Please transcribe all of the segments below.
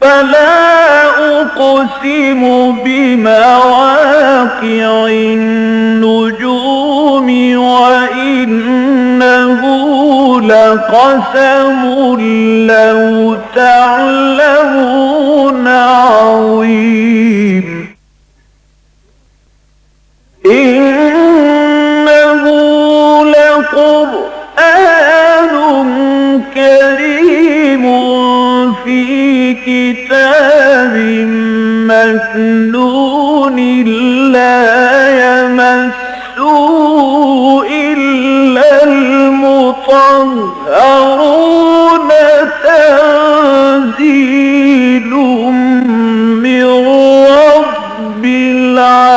فلا أقسم بمواقع النجوم وإنه لقسم لو تعلمون عظيم إنه لقرآن كريم في كتاب مكنون لا يمسه إلا المطهرون تنزيل من رب العالمين.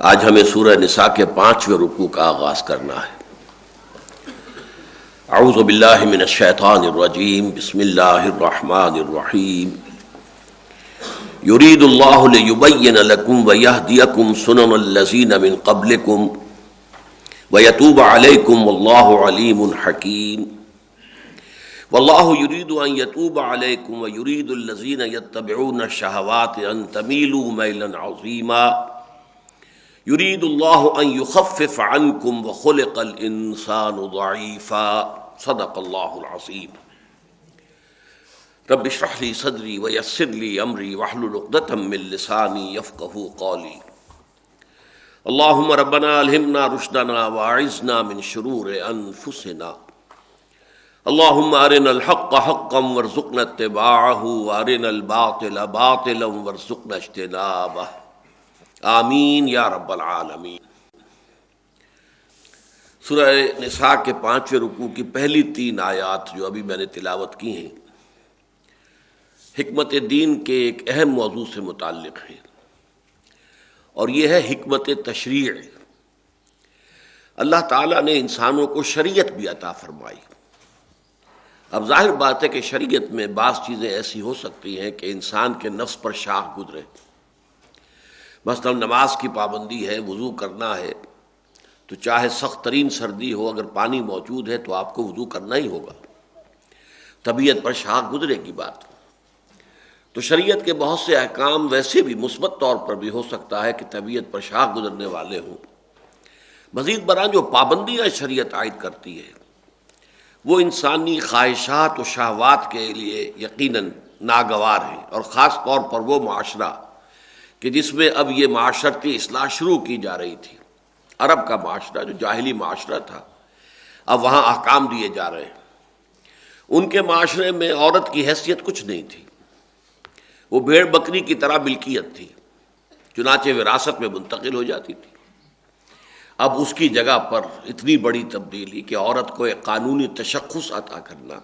آج ہمیں سورہ نساء کے 5ویں رکوع کا آغاز کرنا ہے۔ اعوذ باللہ من الشیطان الرجیم، بسم اللہ الرحمن الرحیم۔ یرید اللہ لیبین لکم ویہدیکم سنن الذین من قبلکم ویتوب علیکم واللہ علیم حکیم۔ واللہ یرید ان یتوب علیکم ویرید الذین یتبعون الشہوات ان تمیلوا میلا عظیما۔ یرید اللہ ان یخفف عنکم وخلق الانسان ضعیفا۔ صدق اللہ العظیم۔ رب اشرح لی صدری ویسر لی امری واحلل عقدۃ من لسانی یفقہوا قولی۔ اللہم ربنا الہمنا رشدنا واعذنا من شرور انفسنا۔ اللہم ارنا الحق حقا وارزقنا اتباعہ وارنا الباطل باطلا وارزقنا اجتنابہ، آمین یا رب العالمین۔ سورہ نساء کے 5ویں رکوع کی پہلی 3 آیات جو ابھی میں نے تلاوت کی ہیں، حکمت دین کے ایک اہم موضوع سے متعلق ہیں، اور یہ ہے حکمت تشریع۔ اللہ تعالیٰ نے انسانوں کو شریعت بھی عطا فرمائی۔ اب ظاہر بات ہے کہ شریعت میں بعض چیزیں ایسی ہو سکتی ہیں کہ انسان کے نفس پر شاق گزرے۔ مثلا نماز کی پابندی ہے، وضو کرنا ہے، تو چاہے سخت ترین سردی ہو، اگر پانی موجود ہے تو آپ کو وضو کرنا ہی ہوگا، طبیعت پر شاق گزرے گی بات۔ تو شریعت کے بہت سے احکام ویسے بھی مثبت طور پر بھی ہو سکتا ہے کہ طبیعت پر شاق گزرنے والے ہوں۔ مزید برآں جو پابندیاں شریعت عائد کرتی ہے وہ انسانی خواہشات و شہوات کے لیے یقیناً ناگوار ہیں، اور خاص طور پر وہ معاشرہ کہ جس میں اب یہ معاشرتی اصلاح شروع کی جا رہی تھی۔ عرب کا معاشرہ جو جاہلی معاشرہ تھا، اب وہاں احکام دیے جا رہے ہیں۔ ان کے معاشرے میں عورت کی حیثیت کچھ نہیں تھی، وہ بھیڑ بکری کی طرح ملکیت تھی، چنانچہ وراثت میں منتقل ہو جاتی تھی۔ اب اس کی جگہ پر اتنی بڑی تبدیلی کہ عورت کو ایک قانونی تشخص عطا کرنا،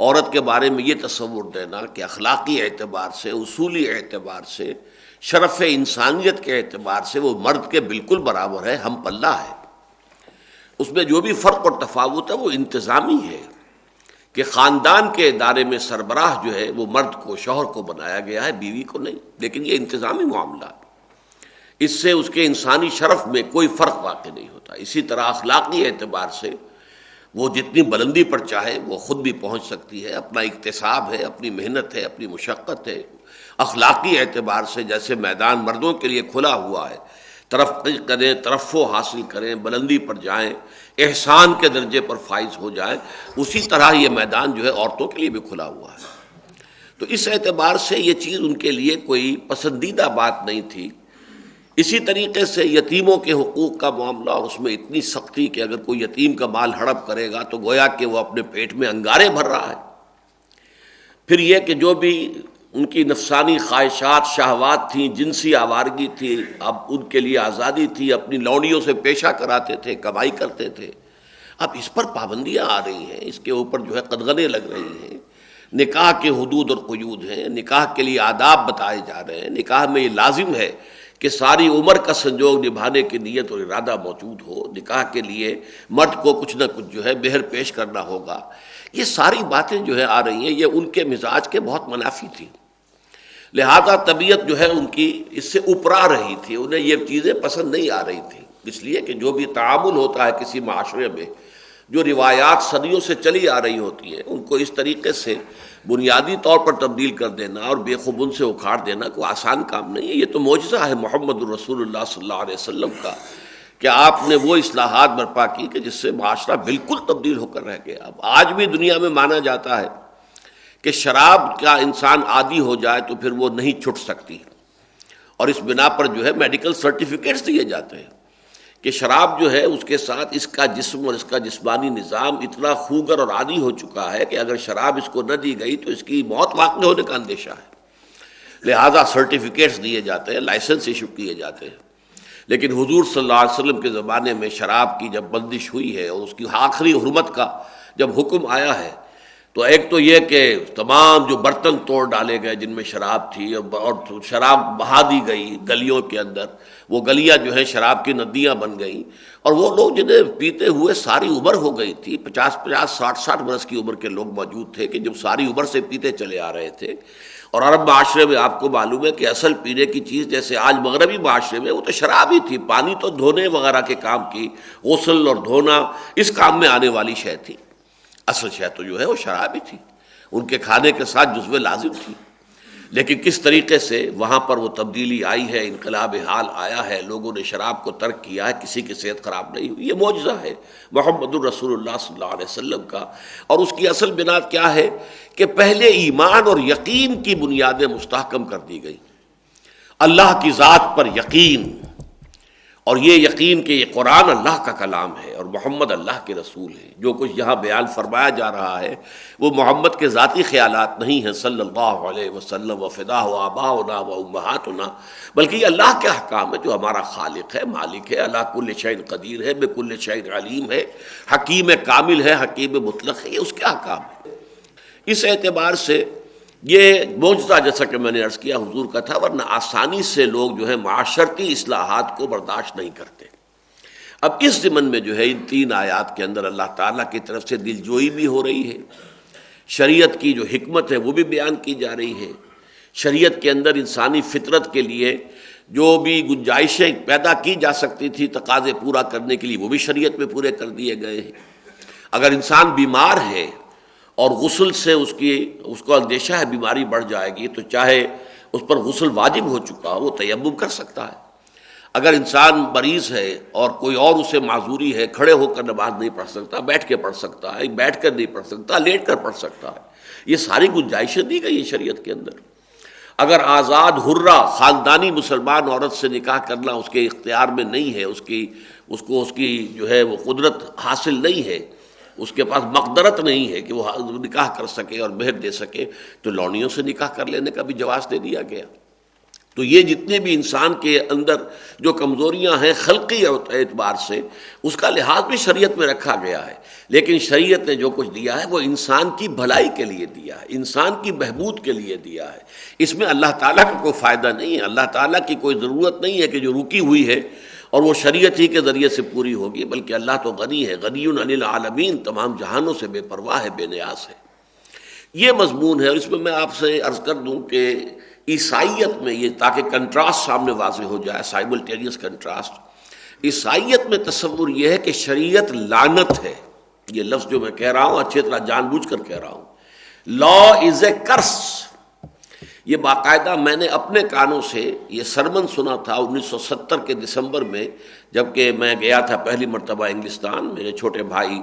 عورت کے بارے میں یہ تصور دینا کہ اخلاقی اعتبار سے، اصولی اعتبار سے، شرف انسانیت کے اعتبار سے وہ مرد کے بالکل برابر ہے، ہم پلہ ہے۔ اس میں جو بھی فرق اور تفاوت ہے وہ انتظامی ہے کہ خاندان کے ادارے میں سربراہ جو ہے وہ مرد کو، شوہر کو بنایا گیا ہے، بیوی کو نہیں۔ لیکن یہ انتظامی معاملہ ہے، اس سے اس کے انسانی شرف میں کوئی فرق واقع نہیں ہوتا۔ اسی طرح اخلاقی اعتبار سے وہ جتنی بلندی پر چاہے وہ خود بھی پہنچ سکتی ہے، اپنا اکتساب ہے، اپنی محنت ہے، اپنی مشقت ہے۔ اخلاقی اعتبار سے جیسے میدان مردوں کے لیے کھلا ہوا ہے، ترقی کریں، ترفع حاصل کریں، بلندی پر جائیں، احسان کے درجے پر فائز ہو جائیں، اسی طرح یہ میدان جو ہے عورتوں کے لیے بھی کھلا ہوا ہے۔ تو اس اعتبار سے یہ چیز ان کے لیے کوئی پسندیدہ بات نہیں تھی۔ اسی طریقے سے یتیموں کے حقوق کا معاملہ، اس میں اتنی سختی کہ اگر کوئی یتیم کا مال ہڑپ کرے گا تو گویا کہ وہ اپنے پیٹ میں انگارے بھر رہا ہے۔ پھر یہ کہ جو بھی ان کی نفسانی خواہشات، شہوات تھیں، جنسی آوارگی تھی، اب ان کے لیے آزادی تھی، اپنی لونڈیوں سے پیشہ کراتے تھے، کمائی کرتے تھے۔ اب اس پر پابندیاں آ رہی ہیں، اس کے اوپر جو ہے قدغنیں لگ رہی ہیں، نکاح کے حدود اور قیود ہیں، نکاح کے لیے آداب بتائے جا رہے ہیں، نکاح میں یہ لازم ہے کہ ساری عمر کا سنجوگ نبھانے کی نیت اور ارادہ موجود ہو، نکاح کے لیے مرد کو کچھ نہ کچھ جو ہے مہر پیش کرنا ہوگا. یہ ساری باتیں جو ہے آ رہی ہیں، یہ ان کے مزاج کے بہت منافی تھی، لہذا طبیعت جو ہے ان کی اس سے اوپرا رہی تھی، انہیں یہ چیزیں پسند نہیں آ رہی تھیں. اس لیے کہ جو بھی تعامل ہوتا ہے کسی معاشرے میں، جو روایات صدیوں سے چلی آ رہی ہوتی ہیں، ان کو اس طریقے سے بنیادی طور پر تبدیل کر دینا اور بے خبن سے اکھاڑ دینا کوئی آسان کام نہیں ہے. یہ تو معجزہ ہے محمد الرسول اللہ صلی اللہ علیہ وسلم کا کہ آپ نے وہ اصلاحات برپا کی کہ جس سے معاشرہ بالکل تبدیل ہو کر رہ گیا. اب آج بھی دنیا میں مانا جاتا ہے کہ شراب کا انسان عادی ہو جائے تو پھر وہ نہیں چھٹ سکتی، اور اس بنا پر جو ہے میڈیکل سرٹیفکیٹس دیے جاتے ہیں کہ شراب جو ہے اس کے ساتھ اس کا جسم اور اس کا جسمانی نظام اتنا خوگر اور عادی ہو چکا ہے کہ اگر شراب اس کو نہ دی گئی تو اس کی موت واقع ہونے کا اندیشہ ہے. لہذا سرٹیفکیٹس دیے جاتے ہیں، لائسنس ایشو کیے جاتے ہیں. لیکن حضور صلی اللہ علیہ وسلم کے زمانے میں شراب کی جب بندش ہوئی ہے اور اس کی آخری حرمت کا جب حکم آیا ہے، تو ایک تو یہ کہ تمام جو برتن توڑ ڈالے گئے جن میں شراب تھی، اور شراب بہا دی گئی گلیوں کے اندر، وہ گلیاں جو ہیں شراب کی ندیاں بن گئیں، اور وہ لوگ جنہیں پیتے ہوئے ساری عمر ہو گئی تھی، 50 60 برس کی عمر کے لوگ موجود تھے کہ جب ساری عمر سے پیتے چلے آ رہے تھے. اور عرب معاشرے میں آپ کو معلوم ہے کہ اصل پینے کی چیز جیسے آج مغربی معاشرے میں وہ تو شراب ہی تھی، پانی تو دھونے وغیرہ کے کام کی، غسل اور دھونا اس کام میں آنے والی شے تھی. اصل شے تو جو ہے وہ شراب ہی تھی، ان کے کھانے کے ساتھ جزو لازم تھی. لیکن کس طریقے سے وہاں پر وہ تبدیلی آئی ہے، انقلاب حال آیا ہے، لوگوں نے شراب کو ترک کیا ہے، کسی کی صحت خراب نہیں ہوئی. یہ معجزہ ہے محمد الرسول اللہ صلی اللہ علیہ وسلم کا. اور اس کی اصل بنیاد کیا ہے کہ پہلے ایمان اور یقین کی بنیادیں مستحکم کر دی گئی، اللہ کی ذات پر یقین، اور یہ یقین کہ یہ قرآن اللہ کا کلام ہے اور محمد اللہ کے رسول ہے. جو کچھ یہاں بیان فرمایا جا رہا ہے وہ محمد کے ذاتی خیالات نہیں ہیں صلی اللہ علیہ وسلم، وفداہ آباؤنا و امہاتنا، بلکہ یہ اللہ کے احکام ہے جو ہمارا خالق ہے، مالک ہے، علی کل شیء قدیر ہے، بکل شیء علیم ہے، حکیم کامل ہے، حکیم مطلق ہے. یہ اس کے احکام ہے. اس اعتبار سے یہ معجزہ جیسا کہ میں نے عرض کیا حضور کا تھا، ورنہ آسانی سے لوگ جو ہے معاشرتی اصلاحات کو برداشت نہیں کرتے. اب اس ضمن میں جو ہے ان 3 آیات کے اندر اللہ تعالیٰ کی طرف سے دلجوئی بھی ہو رہی ہے، شریعت کی جو حکمت ہے وہ بھی بیان کی جا رہی ہے. شریعت کے اندر انسانی فطرت کے لیے جو بھی گنجائشیں پیدا کی جا سکتی تھی تقاضے پورا کرنے کے لیے، وہ بھی شریعت میں پورے کر دیے گئے ہیں. اگر انسان بیمار ہے اور غسل سے اس کو اندیشہ ہے بیماری بڑھ جائے گی، تو چاہے اس پر غسل واجب ہو چکا ہو وہ تیمم کر سکتا ہے. اگر انسان مریض ہے اور کوئی اور اسے معذوری ہے، کھڑے ہو کر نماز نہیں پڑھ سکتا، بیٹھ کے پڑھ سکتا ہے، بیٹھ کر نہیں پڑھ سکتا، لیٹ کر پڑھ سکتا ہے. یہ ساری گنجائشیں دی گئی ہیں شریعت کے اندر. اگر آزاد حرہ خاندانی مسلمان عورت سے نکاح کرنا اس کے اختیار میں نہیں ہے، اس کی جو ہے وہ قدرت حاصل نہیں ہے، اس کے پاس مقدرت نہیں ہے کہ وہ نکاح کر سکے اور مہر دے سکے، تو لونیوں سے نکاح کر لینے کا بھی جواز دے دیا گیا. تو یہ جتنے بھی انسان کے اندر جو کمزوریاں ہیں خلقی اعتبار سے، اس کا لحاظ بھی شریعت میں رکھا گیا ہے. لیکن شریعت نے جو کچھ دیا ہے وہ انسان کی بھلائی کے لیے دیا ہے، انسان کی بہبود کے لیے دیا ہے. اس میں اللہ تعالیٰ کا کوئی فائدہ نہیں ہے، اللہ تعالیٰ کی کوئی ضرورت نہیں ہے کہ جو رکی ہوئی ہے اور وہ شریعت ہی کے ذریعے سے پوری ہوگی، بلکہ اللہ تو غنی ہے، غنی عن العالمین، تمام جہانوں سے بے پرواہ ہے، بے نیاز ہے. یہ مضمون ہے. اور اس میں میں آپ سے عرض کر دوں کہ عیسائیت میں یہ، تاکہ کنٹراسٹ سامنے واضح ہو جائے، سائملٹینیس کنٹراسٹ، عیسائیت میں تصور یہ ہے کہ شریعت لعنت ہے. یہ لفظ جو میں کہہ رہا ہوں اچھی طرح جان بوجھ کر کہہ رہا ہوں، لا از اے کرس. یہ باقاعدہ میں نے اپنے کانوں سے یہ سرمن سنا تھا 1970 کے دسمبر میں، جبکہ میں گیا تھا پہلی مرتبہ انگلستان. میرے چھوٹے بھائی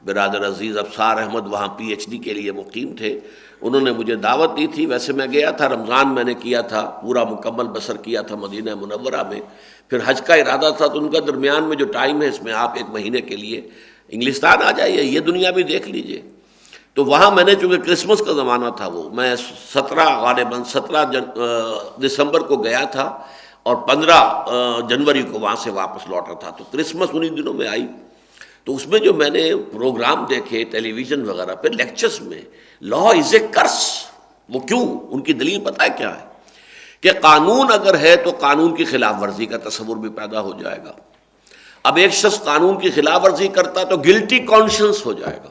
برادر عزیز ابصار احمد وہاں پی ایچ ڈی کے لیے مقیم تھے، انہوں نے مجھے دعوت دی تھی. ویسے میں گیا تھا، رمضان میں نے کیا تھا، پورا مکمل بسر کیا تھا مدینہ منورہ میں. پھر حج کا ارادہ تھا، تو ان کا درمیان میں جو ٹائم ہے اس میں آپ 1 مہینے کے لیے انگلستان آ جائیے، یہ دنیا بھی دیکھ لیجئے. تو وہاں میں نے، چونکہ کرسمس کا زمانہ تھا، وہ میں 17 دسمبر کو گیا تھا اور 15 جنوری کو وہاں سے واپس لوٹا تھا. تو کرسمس انہی دنوں میں آئی. تو اس میں جو میں نے پروگرام دیکھے ٹیلی ویژن وغیرہ پہ لیکچرز میں، لا از اے کرس، وہ کیوں؟ ان کی دلیل پتہ ہے کیا ہے؟ کہ قانون اگر ہے تو قانون کی خلاف ورزی کا تصور بھی پیدا ہو جائے گا۔ اب ایک شخص قانون کی خلاف ورزی کرتا تو گلٹی کانشنس ہو جائے گا،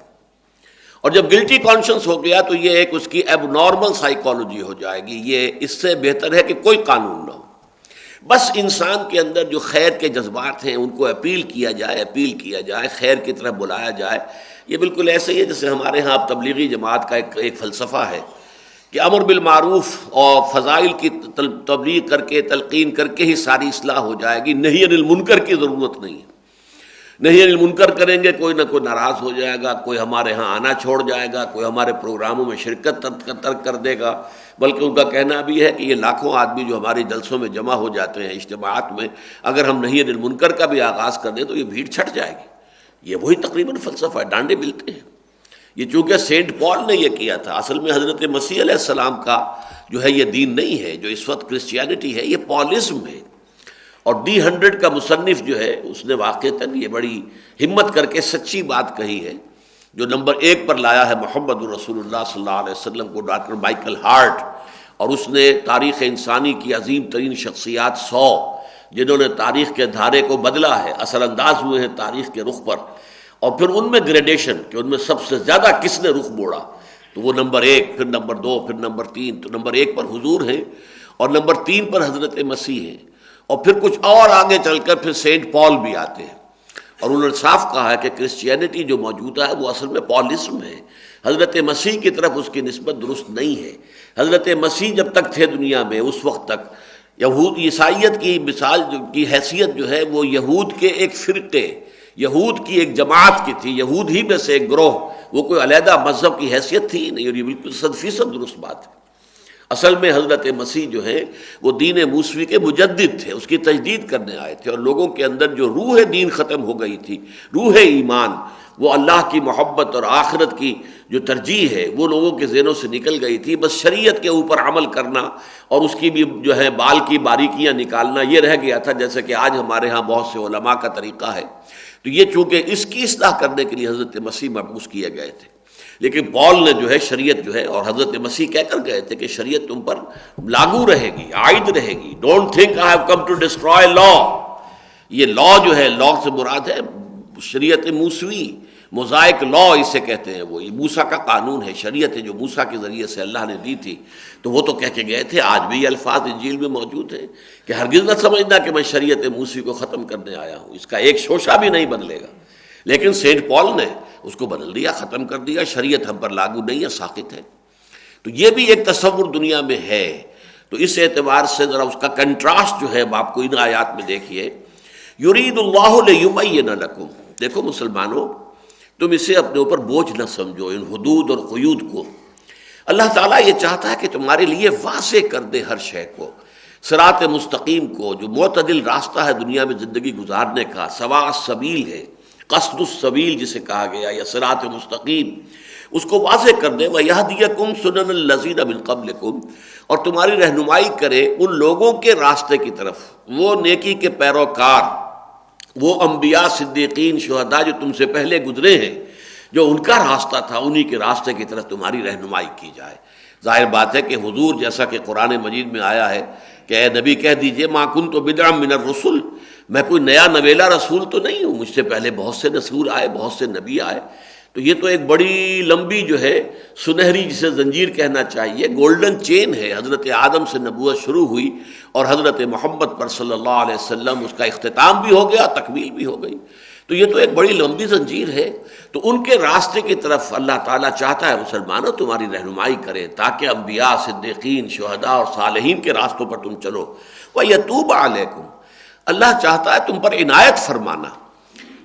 اور جب گلٹی کانشنس ہو گیا تو یہ ایک اس کی ایب نارمل سائیکالوجی ہو جائے گی۔ یہ اس سے بہتر ہے کہ کوئی قانون نہ ہو، بس انسان کے اندر جو خیر کے جذبات ہیں ان کو اپیل کیا جائے، خیر کی طرف بلایا جائے۔ یہ بالکل ایسے ہی ہے جیسے ہمارے ہاں اب تبلیغی جماعت کا ایک فلسفہ ہے کہ امر بالمعروف اور فضائل کی تبلیغ کر کے تلقین کر کے ہی ساری اصلاح ہو جائے گی، نہی عن المنکر کی ضرورت نہیں ہے۔ نہی عن المنکر کریں گے کوئی نہ کوئی ناراض ہو جائے گا، کوئی ہمارے ہاں آنا چھوڑ جائے گا، کوئی ہمارے پروگراموں میں شرکت ترک کر دے گا، بلکہ ان کا کہنا بھی ہے کہ یہ لاکھوں آدمی جو ہمارے جلسوں میں جمع ہو جاتے ہیں اجتماعات میں، اگر ہم نہی عن المنکر کا بھی آغاز کر دیں تو یہ بھیڑ چھٹ جائے گی۔ یہ وہی تقریباً فلسفہ ہے، ڈانڈے ملتے ہیں۔ یہ چونکہ سینٹ پال نے یہ کیا تھا، اصل میں حضرت مسیح علیہ السلام کا جو ہے یہ دین نہیں ہے، جو اس وقت کرسچینٹی ہے، یہ پالزم ہے۔ اور D100 کا مصنف جو ہے اس نے واقعتاً یہ بڑی ہمت کر کے سچی بات کہی ہے، جو نمبر 1 پر لایا ہے محمد رسول اللہ صلی اللہ علیہ وسلم کو، ڈاکٹر مائیکل ہارٹ، اور اس نے تاریخ انسانی کی عظیم ترین شخصیات 100 جنہوں نے تاریخ کے دھارے کو بدلا ہے، اثر انداز ہوئے ہیں تاریخ کے رخ پر، اور پھر ان میں گریڈیشن کہ ان میں سب سے زیادہ کس نے رخ موڑا، تو وہ نمبر 1، پھر نمبر 2، پھر نمبر 3۔ تو نمبر 1 پر حضور ہیں اور نمبر 3 پر حضرت مسیح ہیں، اور پھر کچھ اور آگے چل کر پھر سینٹ پال بھی آتے ہیں۔ اور انہوں نے صاف کہا ہے کہ کرسچینٹی جو موجودہ ہے وہ اصل میں پالزم ہے، حضرت مسیح کی طرف اس کی نسبت درست نہیں ہے۔ حضرت مسیح جب تک تھے دنیا میں اس وقت تک یہود عیسائیت کی مثال کی حیثیت جو ہے وہ یہود کے ایک فرقے، یہود کی ایک جماعت کی تھی، یہود ہی میں سے ایک گروہ، وہ کوئی علیحدہ مذہب کی حیثیت تھی نہیں، اور یہ بالکل 100% درست بات ہے۔ اصل میں حضرت مسیح جو ہے وہ دین موسوی کے مجدد تھے، اس کی تجدید کرنے آئے تھے، اور لوگوں کے اندر جو روح دین ختم ہو گئی تھی، روح ایمان، وہ اللہ کی محبت اور آخرت کی جو ترجیح ہے وہ لوگوں کے ذہنوں سے نکل گئی تھی۔ بس شریعت کے اوپر عمل کرنا اور اس کی بھی جو ہے بال کی باریکیاں نکالنا یہ رہ گیا تھا، جیسے کہ آج ہمارے ہاں بہت سے علماء کا طریقہ ہے۔ تو یہ چونکہ اس کی اصلاح کرنے کے لیے حضرت مسیح مبعوث کیے گئے تھے، لیکن پال نے جو ہے شریعت جو ہے، اور حضرت مسیح کہہ کر گئے تھے کہ شریعت تم پر لاگو رہے گی، عائد رہے گی۔ Don't think I have come to destroy law. یہ لا جو ہے، لا سے مراد ہے شریعت موسوی، موزائک لا اسے کہتے ہیں، وہ یہ موسیٰ کا قانون ہے، شریعت ہے جو موسیٰ کے ذریعے سے اللہ نے دی تھی۔ تو وہ تو کہہ کے گئے تھے، آج بھی یہ الفاظ انجیل میں موجود ہیں کہ ہرگز نہ سمجھنا کہ میں شریعت موسیٰ کو ختم کرنے آیا ہوں، اس کا ایک شوشہ بھی نہیں بدلے گا۔ لیکن سینٹ پال نے اس کو بدل دیا، ختم کر دیا، شریعت ہم پر لاگو نہیں ہے، ساقط ہے۔ تو یہ بھی ایک تصور دنیا میں ہے۔ تو اس اعتبار سے ذرا اس کا کنٹراسٹ جو ہے آپ کو ان آیات میں دیکھیے، یرید اللہ لیبین لکم۔ دیکھو مسلمانوں، تم اسے اپنے اوپر بوجھ نہ سمجھو، ان حدود اور قیود کو۔ اللہ تعالیٰ یہ چاہتا ہے کہ تمہارے لیے واضح کر دے ہر شے کو، صراط مستقیم کو، جو معتدل راستہ ہے دنیا میں زندگی گزارنے کا، سواء السبیل ہے، قصد السبیل جسے کہا گیا، یا صراط مستقیم، اس کو واضح کر دے۔ وَيَهْدِيَكُمْ سُنَنَ الَّذِينَ مِن قَبْلِكُمْ، اور تمہاری رہنمائی کرے ان لوگوں کے راستے کی طرف، وہ نیکی کے پیروکار، وہ انبیاء، صدیقین، شہداء جو تم سے پہلے گزرے ہیں، جو ان کا راستہ تھا انہی کے راستے کی طرف تمہاری رہنمائی کی جائے۔ ظاہر بات ہے کہ حضور جیسا کہ قرآن مجید میں آیا ہے کہ اے نبی کہہ دیجئے ما کنت بدعا من الرسل، میں کوئی نیا نویلا رسول تو نہیں ہوں، مجھ سے پہلے بہت سے رسول آئے، بہت سے نبی آئے۔ تو یہ تو ایک بڑی لمبی جو ہے سنہری، جسے زنجیر کہنا چاہیے، گولڈن چین ہے۔ حضرت آدم سے نبوت شروع ہوئی اور حضرت محمد پر صلی اللہ علیہ وسلم اس کا اختتام بھی ہو گیا، تکمیل بھی ہو گئی۔ تو یہ تو ایک بڑی لمبی زنجیر ہے۔ تو ان کے راستے کی طرف اللہ تعالیٰ چاہتا ہے مسلمانوں تمہاری رہنمائی کرے، تاکہ انبیاء، صدیقین، شہداء اور صالحین کے راستوں پر تم چلو۔ وَيَتُوبَ عَلَيْكُمْ، اللہ چاہتا ہے تم پر عنایت فرمانا۔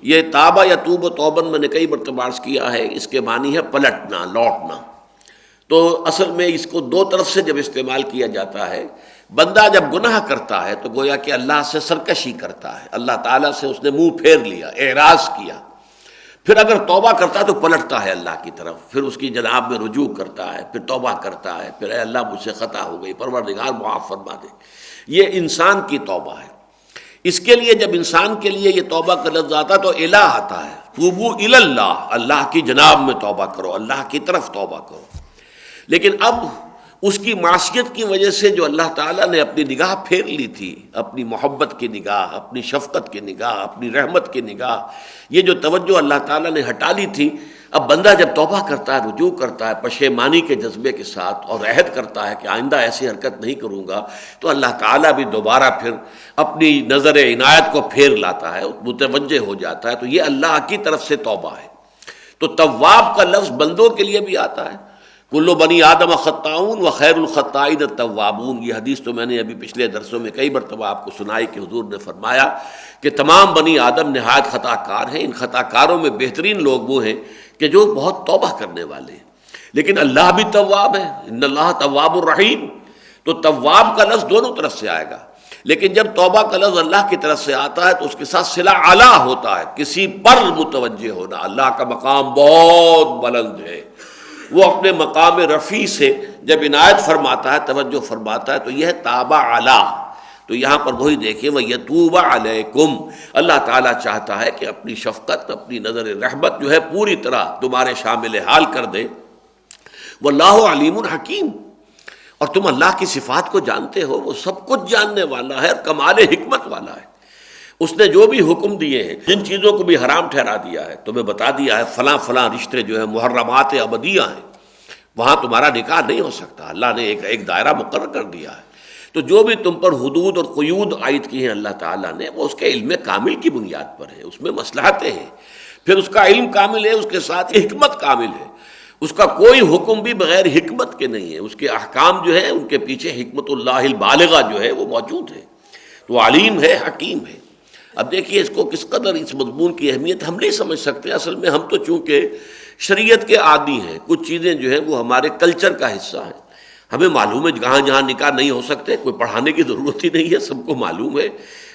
یہ تابہ یا توب و توبن میں نے کئی مرتبہ عرض کیا ہے، اس کے معنی ہے پلٹنا، لوٹنا۔ تو اصل میں اس کو دو طرف سے جب استعمال کیا جاتا ہے، بندہ جب گناہ کرتا ہے تو گویا کہ اللہ سے سرکشی کرتا ہے، اللہ تعالیٰ سے اس نے منہ پھیر لیا، اعراض کیا۔ پھر اگر توبہ کرتا ہے تو پلٹتا ہے اللہ کی طرف، پھر اس کی جناب میں رجوع کرتا ہے، پھر توبہ کرتا ہے، پھر اے اللہ مجھ سے خطا ہو گئی، پروردگار معاف فرما دے۔ یہ انسان کی توبہ ہے۔ اس کے لیے جب انسان کے لیے یہ توبہ کا لفظ آتا تو الہ آتا ہے، توبو الی اللہ، اللہ کی جناب میں توبہ کرو، اللہ کی طرف توبہ کرو۔ لیکن اب اس کی معصیت کی وجہ سے جو اللہ تعالیٰ نے اپنی نگاہ پھیر لی تھی، اپنی محبت کی نگاہ، اپنی شفقت کی نگاہ، اپنی رحمت کی نگاہ، یہ جو توجہ اللہ تعالیٰ نے ہٹا لی تھی، اب بندہ جب توبہ کرتا ہے، رجوع کرتا ہے پشیمانی کے جذبے کے ساتھ، اور عہد کرتا ہے کہ آئندہ ایسی حرکت نہیں کروں گا، تو اللہ تعالیٰ بھی دوبارہ پھر اپنی نظر عنایت کو پھیر لاتا ہے، متوجہ ہو جاتا ہے۔ تو یہ اللہ کی طرف سے توبہ ہے۔ تو تواب کا لفظ بندوں کے لیے بھی آتا ہے، کل بنی آدم خطاؤن و خیر الخطائین التوابون۔ یہ حدیث تو میں نے ابھی پچھلے درسوں میں کئی مرتبہ آپ کو سنائی کہ حضور نے فرمایا کہ تمام بنی آدم نہایت خطا کار ہیں، ان خطا کاروں میں بہترین لوگ وہ ہیں کہ جو بہت توبہ کرنے والے ہیں، لیکن اللہ بھی تواب ہے، ان اللہ تواب الرحیم۔ تو تواب کا لفظ دونوں طرف سے آئے گا، لیکن جب توبہ کا لفظ اللہ کی طرف سے آتا ہے تو اس کے ساتھ صلہ اعلیٰ ہوتا ہے، کسی پر متوجہ ہونا۔ اللہ کا مقام بہت بلند ہے، وہ اپنے مقام رفیع سے جب عنایت فرماتا ہے، توجہ فرماتا ہے، تو یہ ہے تابع علی۔ تو یہاں پر وہی دیکھیں وَيَتُوبَ عَلَيْكُمْ، اللہ تعالیٰ چاہتا ہے کہ اپنی شفقت، اپنی نظر رحمت جو ہے پوری طرح تمہارے شامل حال کر دے۔ وَاللَّهُ عَلِيمٌ حَكِيمٌ، اور تم اللہ کی صفات کو جانتے ہو، وہ سب کچھ جاننے والا ہے اور کمال حکمت والا ہے۔ اس نے جو بھی حکم دیے ہیں، جن چیزوں کو بھی حرام ٹھہرا دیا ہے، تمہیں بتا دیا ہے فلاں فلاں رشتے جو ہے محرمات ابدیہ ہیں، وہاں تمہارا نکاح نہیں ہو سکتا، اللہ نے ایک دائرہ مقرر کر دیا ہے۔ تو جو بھی تم پر حدود اور قیود عائد کی ہیں اللہ تعالیٰ نے، وہ اس کے علم کامل کی بنیاد پر ہے، اس میں مصلحتیں ہیں، پھر اس کا علم کامل ہے، اس کے ساتھ حکمت کامل ہے۔ اس کا کوئی حکم بھی بغیر حکمت کے نہیں ہے، اس کے احکام جو ہیں ان کے پیچھے حکمت اللہ البالغہ جو ہے وہ موجود ہے۔ تو علیم ہے، حکیم ہے۔ اب دیکھیے اس کو کس قدر اس مضمون کی اہمیت ہم نہیں سمجھ سکتے۔ اصل میں ہم تو چونکہ شریعت کے عادی ہیں، کچھ چیزیں جو ہیں وہ ہمارے کلچر کا حصہ ہیں، ہمیں معلوم ہے جہاں جہاں نکاح نہیں ہو سکتے، کوئی پڑھانے کی ضرورت ہی نہیں ہے، سب کو معلوم ہے۔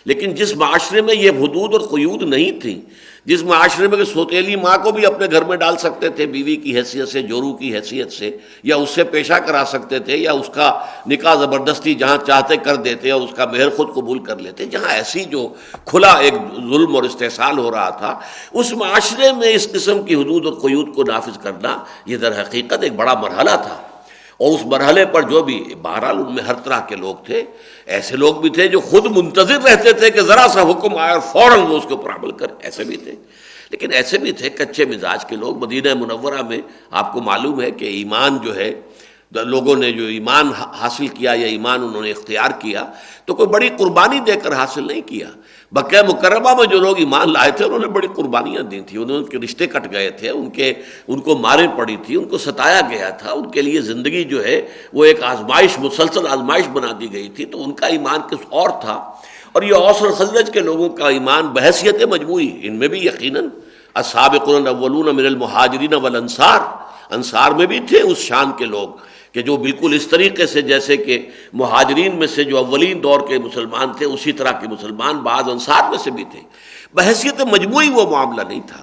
لیکن جس معاشرے میں یہ حدود اور قیود نہیں تھیں، جس معاشرے میں کہ سوتیلی ماں کو بھی اپنے گھر میں ڈال سکتے تھے بیوی کی حیثیت سے، جورو کی حیثیت سے، یا اس سے پیشہ کرا سکتے تھے، یا اس کا نکاح زبردستی جہاں چاہتے کر دیتے اور اس کا مہر خود قبول کر لیتے، جہاں ایسی جو کھلا ایک ظلم اور استحصال ہو رہا تھا، اس معاشرے میں اس قسم کی حدود اور قیود کو نافذ کرنا یہ در حقیقت ایک بڑا مرحلہ تھا۔ اور اس مرحلے پر جو بھی بہرحال ان میں ہر طرح کے لوگ تھے، ایسے لوگ بھی تھے جو خود منتظر رہتے تھے کہ ذرا سا حکم آئے اور فوراً وہ اس کے اوپر عمل کریں، ایسے بھی تھے۔ لیکن ایسے بھی تھے کچے مزاج کے لوگ۔ مدینہ منورہ میں آپ کو معلوم ہے کہ ایمان جو ہے، لوگوں نے جو ایمان حاصل کیا یا ایمان انہوں نے اختیار کیا، تو کوئی بڑی قربانی دے کر حاصل نہیں کیا۔ مکہ مکرمہ میں جو لوگ ایمان لائے تھے انہوں نے بڑی قربانیاں دی تھیں، ان کے رشتے کٹ گئے تھے، ان کو ماریں پڑی تھی، ان کو ستایا گیا تھا، ان کے لیے زندگی جو ہے وہ ایک آزمائش، مسلسل آزمائش بنا دی گئی تھی۔ تو ان کا ایمان کچھ اور تھا، اور یہ اوس اور خزرج کے لوگوں کا ایمان بحیثیت مجموعی، ان میں بھی یقیناً السابقون الاولون من المہاجرین والانصار، انصار میں بھی تھے اس شان کے لوگ کہ جو بالکل اس طریقے سے جیسے کہ مہاجرین میں سے جو اولین دور کے مسلمان تھے اسی طرح کے مسلمان بعض انصار میں سے بھی تھے۔ بحیثیت مجموعی وہ معاملہ نہیں تھا۔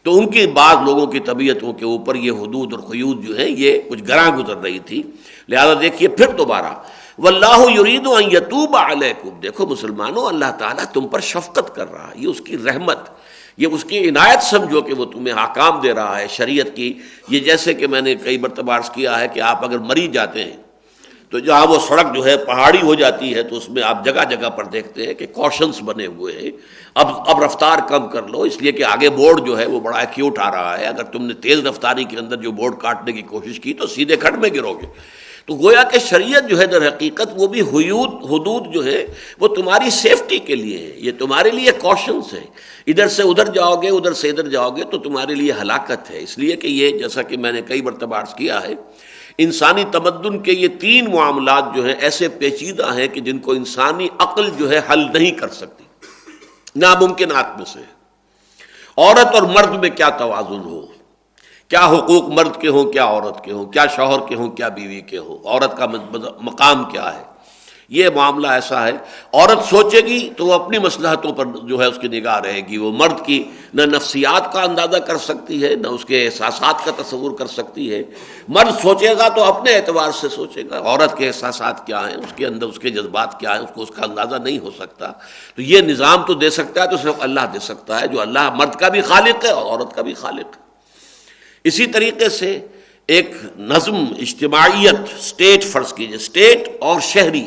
تو ان کی بعض لوگوں کی طبیعتوں کے اوپر یہ حدود اور قیود جو ہیں یہ کچھ گراں گزر رہی تھی، لہذا دیکھیے پھر دوبارہ واللہ یرید ان یتوب علیکم، دیکھو مسلمانوں اللہ تعالیٰ تم پر شفقت کر رہا ہے، یہ اس کی رحمت، یہ اس کی عنایت سمجھو کہ وہ تمہیں احکام دے رہا ہے شریعت کی۔ یہ جیسے کہ میں نے کئی مرتبہ عرض کیا ہے کہ آپ اگر مری جاتے ہیں تو جہاں وہ سڑک جو ہے پہاڑی ہو جاتی ہے تو اس میں آپ جگہ جگہ پر دیکھتے ہیں کہ کوشنز بنے ہوئے ہیں، اب رفتار کم کر لو، اس لیے کہ آگے بورڈ جو ہے وہ بڑا ایکیوٹ آ رہا ہے، اگر تم نے تیز رفتاری کے اندر جو بورڈ کاٹنے کی کوشش کی تو سیدھے کھڈ میں گرو گے۔ تو گویا کہ شریعت جو ہے در حقیقت وہ بھی حدود جو ہے وہ تمہاری سیفٹی کے لیے ہے، یہ تمہارے لیے کوشنز ہیں، ادھر سے ادھر جاؤ گے، ادھر سے ادھر جاؤ گے تو تمہارے لیے ہلاکت ہے۔ اس لیے کہ یہ جیسا کہ میں نے کئی مرتبہ عرض کیا ہے، انسانی تمدن کے یہ تین معاملات جو ہیں ایسے پیچیدہ ہیں کہ جن کو انسانی عقل جو ہے حل نہیں کر سکتی، ناممکنات میں سے۔ عورت اور مرد میں کیا توازن ہو، کیا حقوق مرد کے ہوں، کیا عورت کے ہوں، کیا شوہر کے ہوں، کیا بیوی کے ہوں، عورت کا مقام کیا ہے، یہ معاملہ ایسا ہے، عورت سوچے گی تو وہ اپنی مصلحتوں پر جو ہے اس کی نگاہ رہے گی، وہ مرد کی نہ نفسیات کا اندازہ کر سکتی ہے نہ اس کے احساسات کا تصور کر سکتی ہے۔ مرد سوچے گا تو اپنے اعتبار سے سوچے گا، عورت کے احساسات کیا ہیں، اس کے اندر اس کے جذبات کیا ہیں، اس کو اس کا اندازہ نہیں ہو سکتا۔ تو یہ نظام تو دے سکتا ہے تو صرف اللہ دے سکتا ہے، جو اللہ مرد کا بھی خالق ہے اور عورت کا بھی خالق ہے۔ اسی طریقے سے ایک نظم، اجتماعیت، اسٹیٹ فرض کیجئے، اسٹیٹ اور شہری،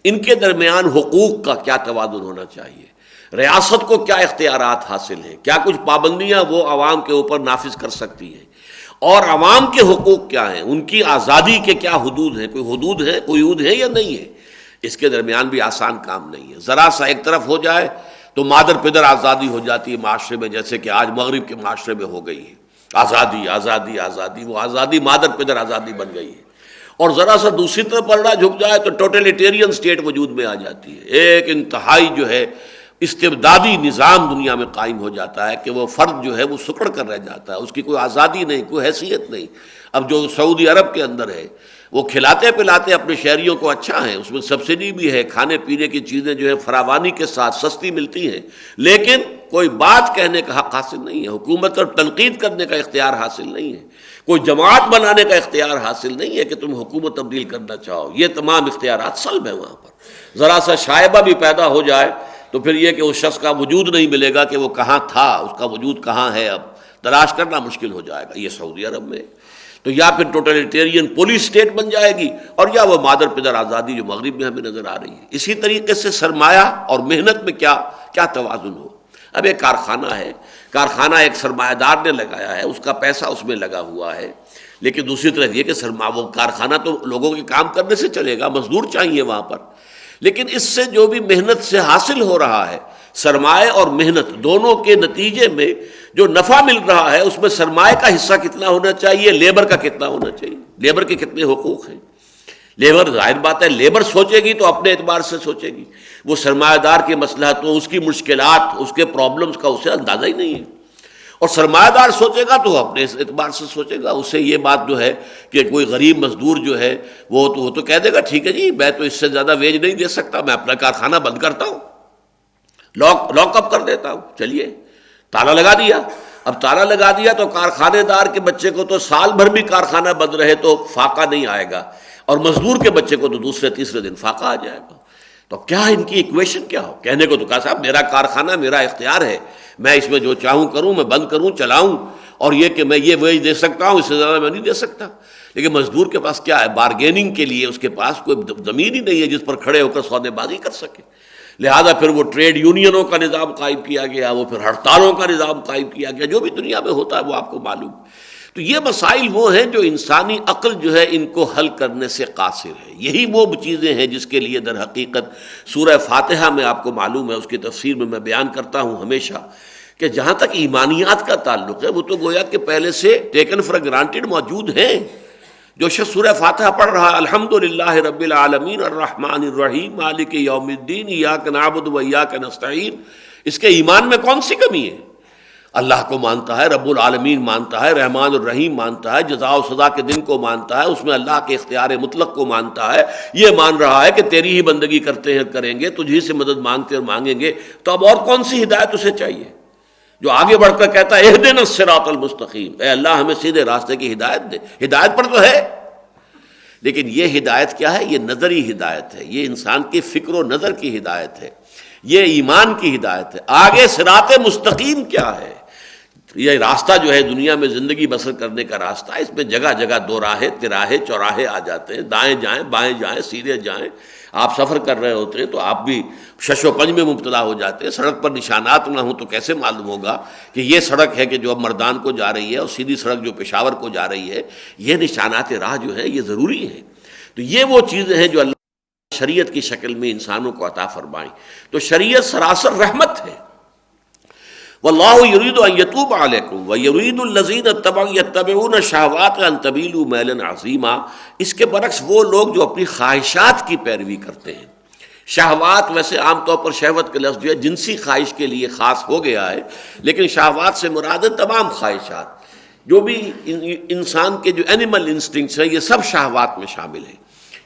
ان کے درمیان حقوق کا کیا توازن ہونا چاہیے، ریاست کو کیا اختیارات حاصل ہیں، کیا کچھ پابندیاں وہ عوام کے اوپر نافذ کر سکتی ہے، اور عوام کے حقوق کیا ہیں، ان کی آزادی کے کیا حدود ہیں، کوئی حدود ہے، قیود ہے یا نہیں ہے۔ اس کے درمیان بھی آسان کام نہیں ہے۔ ذرا سا ایک طرف ہو جائے تو مادر پدر آزادی ہو جاتی ہے معاشرے میں، جیسے کہ آج مغرب کے معاشرے میں ہو گئی ہے، آزادی آزادی آزادی، وہ آزادی مادر پدر آزادی بن گئی ہے۔ اور ذرا سا دوسری طرف پلڑا جھک جائے تو ٹوٹلیٹیرین اسٹیٹ وجود میں آ جاتی ہے، ایک انتہائی جو ہے استبدادی نظام دنیا میں قائم ہو جاتا ہے کہ وہ فرد جو ہے وہ سکڑ کر رہ جاتا ہے، اس کی کوئی آزادی نہیں، کوئی حیثیت نہیں۔ اب جو سعودی عرب کے اندر ہے، وہ کھلاتے پلاتے اپنے شہریوں کو اچھا ہے، اس میں سبسڈی بھی ہے، کھانے پینے کی چیزیں جو ہے فراوانی کے ساتھ سستی ملتی ہیں، لیکن کوئی بات کہنے کا حق حاصل نہیں ہے، حکومت پر تنقید کرنے کا اختیار حاصل نہیں ہے، کوئی جماعت بنانے کا اختیار حاصل نہیں ہے کہ تم حکومت تبدیل کرنا چاہو۔ یہ تمام اختیارات سلب ہیں وہاں پر۔ ذرا سا شائبہ بھی پیدا ہو جائے تو پھر یہ کہ اس شخص کا وجود نہیں ملے گا کہ وہ کہاں تھا، اس کا وجود کہاں ہے، اب تلاش کرنا مشکل ہو جائے گا۔ یہ سعودی عرب میں تو یا پھر ٹوٹلیٹیرین پولیس اسٹیٹ بن جائے گی، اور یا وہ مادر پدر آزادی جو مغرب میں ہمیں نظر آ رہی ہے۔ اسی طریقے سے سرمایہ اور محنت میں کیا توازن ہو۔ اب ایک کارخانہ ہے، کارخانہ ایک سرمایہ دار نے لگایا ہے، اس کا پیسہ اس میں لگا ہوا ہے، لیکن دوسری طرف یہ کہ وہ کارخانہ تو لوگوں کے کام کرنے سے چلے گا، مزدور چاہیے وہاں پر، لیکن اس سے جو بھی محنت سے حاصل ہو رہا ہے، سرمایہ اور محنت دونوں کے نتیجے میں جو نفع مل رہا ہے، اس میں سرمایہ کا حصہ کتنا ہونا چاہیے، لیبر کا کتنا ہونا چاہیے، لیبر کے کتنے حقوق ہیں۔ لیبر ظاہر بات ہے لیبر سوچے گی تو اپنے اعتبار سے سوچے گی، وہ سرمایہ دار کی مصلحتوں، اس کی مشکلات، اس کے پرابلمز کا اسے اندازہ ہی نہیں ہے، اور سرمایہ دار سوچے گا تو اپنے اعتبار سے سوچے گا۔ اسے یہ بات جو ہے کہ کوئی غریب مزدور جو ہے وہ تو کہہ دے گا ٹھیک ہے جی، میں تو اس سے زیادہ ویج نہیں دے سکتا، میں اپنا کارخانہ بند کرتا ہوں، لاک اپ کر دیتا ہوں، چلیے تالا لگا دیا۔ اب تالا لگا دیا تو کارخانے دار کے بچے کو تو سال بھر بھی کارخانہ بند رہے تو فاقہ نہیں آئے گا، اور مزدور کے بچے کو تو دوسرے تیسرے دن فاقہ آ جائے گا۔ تو کیا ان کی ایکویشن کیا ہو؟ کہنے کو تو کہا صاحب میرا کارخانہ میرا اختیار ہے، میں اس میں جو چاہوں کروں، میں بند کروں چلاؤں، اور یہ کہ میں یہ ویج دے سکتا ہوں، اس سے زیادہ میں نہیں دے سکتا۔ لیکن مزدور کے پاس کیا ہے؟ بارگیننگ کے لیے اس کے پاس کوئی زمین ہی نہیں ہے جس پر کھڑے ہو کر سودے بازی کر سکے۔ لہذا پھر وہ ٹریڈ یونینوں کا نظام قائم کیا گیا، وہ پھر ہڑتالوں کا نظام قائم کیا گیا، جو بھی دنیا میں ہوتا ہے وہ آپ کو معلوم۔ تو یہ مسائل وہ ہیں جو انسانی عقل جو ہے ان کو حل کرنے سے قاصر ہے۔ یہی وہ چیزیں ہیں جس کے لیے در حقیقت سورہ فاتحہ میں آپ کو معلوم ہے، اس کی تفسیر میں بیان کرتا ہوں ہمیشہ کہ جہاں تک ایمانیات کا تعلق ہے وہ تو گویا کہ پہلے سے ٹیکن فار گرانٹیڈ موجود ہیں۔ جو شخص سورہ فاتحہ پڑھ رہا ہے الحمدللہ رب العالمین الرحمن الرحیم مالک یوم الدین ایاک نعبد و ایاک نستعین، اس کے ایمان میں کون سی کمی ہے؟ اللہ کو مانتا ہے، رب العالمین مانتا ہے، رحمان الرحیم مانتا ہے، جزا و سزا کے دن کو مانتا ہے، اس میں اللہ کے اختیار مطلق کو مانتا ہے، یہ مان رہا ہے کہ تیری ہی بندگی کرتے ہیں کریں گے، تجھی سے مدد مانگتے اور مانگیں گے، تو اب اور کون سی ہدایت اسے چاہیے؟ جو آگے بڑھ کر کہتا ہے اہدنا الصراط المستقیم، اے اللہ ہمیں سیدھے راستے کی ہدایت دے۔ ہدایت پر تو ہے، لیکن یہ ہدایت کیا ہے؟ یہ نظری ہدایت ہے، یہ انسان کی فکر و نظر کی ہدایت ہے، یہ ایمان کی ہدایت ہے۔ آگے صراط مستقیم کیا ہے؟ یہ راستہ جو ہے دنیا میں زندگی بسر کرنے کا راستہ، اس میں جگہ جگہ دو راہیں، تراہے چوراہے آ جاتے ہیں، دائیں جائیں بائیں جائیں سیدھے جائیں۔ آپ سفر کر رہے ہوتے ہیں تو آپ بھی شش و پنج میں مبتلا ہو جاتے ہیں، سڑک پر نشانات نہ ہوں تو کیسے معلوم ہوگا کہ یہ سڑک ہے کہ جو اب مردان کو جا رہی ہے، اور سیدھی سڑک جو پشاور کو جا رہی ہے؟ یہ نشانات راہ جو ہے یہ ضروری ہیں۔ تو یہ وہ چیزیں ہیں جو اللہ شریعت کی شکل میں انسانوں کو عطا فرمائیں۔ تو شریعت سراسر رحمت ہے۔ واللہ یرید ان یتوب علیکم ویرید الذین یتبعون الشہوات ان تمیلوا میلا عظیما۔ اس کے برعکس وہ لوگ جو اپنی خواہشات کی پیروی کرتے ہیں، شہوات ویسے عام طور پر شہوت کا لفظ جو ہے جنسی خواہش کے لیے خاص ہو گیا ہے، لیکن شہوات سے مراد تمام خواہشات، جو بھی انسان کے جو اینیمل انسٹنکٹس ہیں یہ سب شہوات میں شامل ہیں۔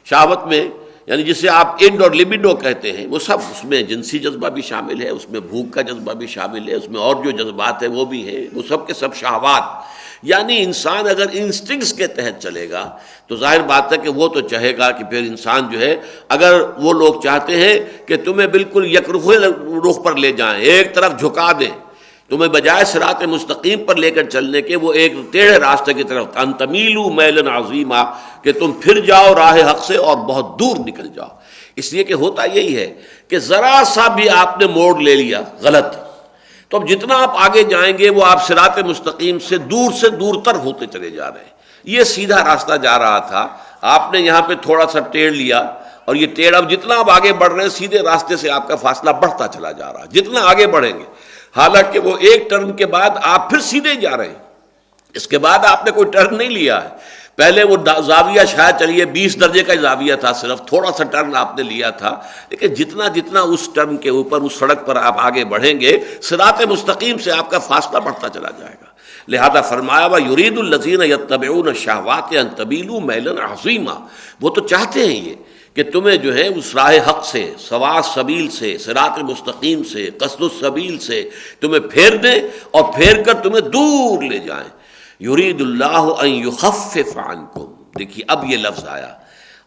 شہوت میں یعنی جسے آپ انڈ اور لبیڈو کہتے ہیں، وہ سب اس میں جنسی جذبہ بھی شامل ہے، اس میں بھوک کا جذبہ بھی شامل ہے، اس میں اور جو جذبات ہیں وہ بھی ہیں، وہ سب کے سب شہوات۔ یعنی انسان اگر انسٹنکٹس کے تحت چلے گا تو ظاہر بات ہے کہ وہ تو چاہے گا کہ پھر انسان جو ہے، اگر وہ لوگ چاہتے ہیں کہ تمہیں بالکل یکرخوے رخ پر لے جائیں، ایک طرف جھکا دیں، تمہیں بجائے صراط مستقیم پر لے کر چلنے کے وہ ایک ٹیڑھے راستے کی طرف، ان تمیلوا میلا عظیما، کہ تم پھر جاؤ راہ حق سے اور بہت دور نکل جاؤ۔ اس لیے کہ ہوتا یہی ہے کہ ذرا سا بھی آپ نے موڑ لے لیا غلط، تو اب جتنا آپ آگے جائیں گے وہ آپ صراط مستقیم سے دور تر ہوتے چلے جا رہے ہیں۔ یہ سیدھا راستہ جا رہا تھا، آپ نے یہاں پہ تھوڑا سا ٹیڑھ لیا، اور یہ ٹیڑھ اب جتنا آپ آگے بڑھ رہے ہیں سیدھے راستے سے آپ کا فاصلہ بڑھتا چلا جا رہا ہے جتنا آگے بڑھیں گے، حالانکہ وہ ایک ٹرن کے بعد آپ پھر سیدھے جا رہے ہیں، اس کے بعد آپ نے کوئی ٹرن نہیں لیا ہے۔ پہلے وہ زاویہ شاید چلیے 20 درجے کا زاویہ تھا، صرف تھوڑا سا ٹرن آپ نے لیا تھا، لیکن جتنا اس ٹرن کے اوپر اس سڑک پر آپ آگے بڑھیں گے صراط مستقیم سے آپ کا فاصلہ بڑھتا چلا جائے گا۔ لہذا فرمایا وَيُرِيدُ الَّذِينَ يَتَّبِعُونَ الشَّهَوَاتِ أَن تَمِيلُوا مَيْلًا عَظِيمًا، وہ تو چاہتے ہیں یہ کہ تمہیں جو ہے اس راہ حق سے، سواء السبیل سے، صراط مستقیم سے، قصد السبیل سے تمہیں پھیر دیں اور پھیر کر تمہیں دور لے جائیں۔ یرید اللہ ان یخفف عنکم، دیکھیے اب یہ لفظ آیا،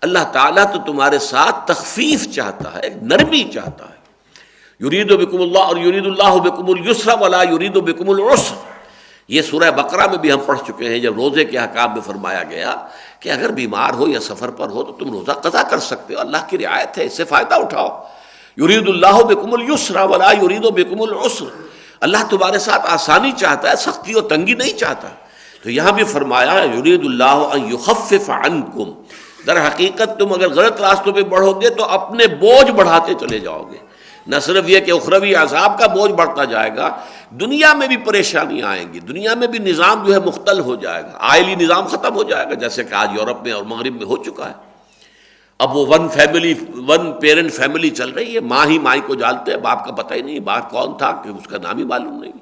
اللہ تعالیٰ تو تمہارے ساتھ تخفیف چاہتا ہے، نرمی چاہتا ہے۔ یرید بکم اللہ، اور یرید اللہ بکم اليسر ولا یرید بکم العسر، یہ سورہ بقرہ میں بھی ہم پڑھ چکے ہیں، جب روزے کے احکام میں فرمایا گیا کہ اگر بیمار ہو یا سفر پر ہو تو تم روزہ قضا کر سکتے ہو، اللہ کی رعایت ہے، اس سے فائدہ اٹھاؤ۔ یرید اللہ بکم اليسر ولا یرید بکم العسر، اللہ تمہارے ساتھ آسانی چاہتا ہے، سختی اور تنگی نہیں چاہتا۔ تو یہاں بھی فرمایا یرید اللہ ان یخفف عنکم، در حقیقت تم اگر غلط راستوں پہ بڑھو گے تو اپنے بوجھ بڑھاتے چلے جاؤ گے، نہ صرف یہ کہ اخروی عذاب کا بوجھ بڑھتا جائے گا، دنیا میں بھی پریشانی آئیں گی، دنیا میں بھی نظام جو ہے مختل ہو جائے گا، آئلی نظام ختم ہو جائے گا، جیسے کہ آج یورپ میں اور مغرب میں ہو چکا ہے۔ اب وہ ون پیرنٹ فیملی چل رہی ہے، ماں ہی مائی کو جانتے ہیں، باپ کا پتہ ہی نہیں، باپ کون تھا کہ اس کا نام ہی معلوم نہیں،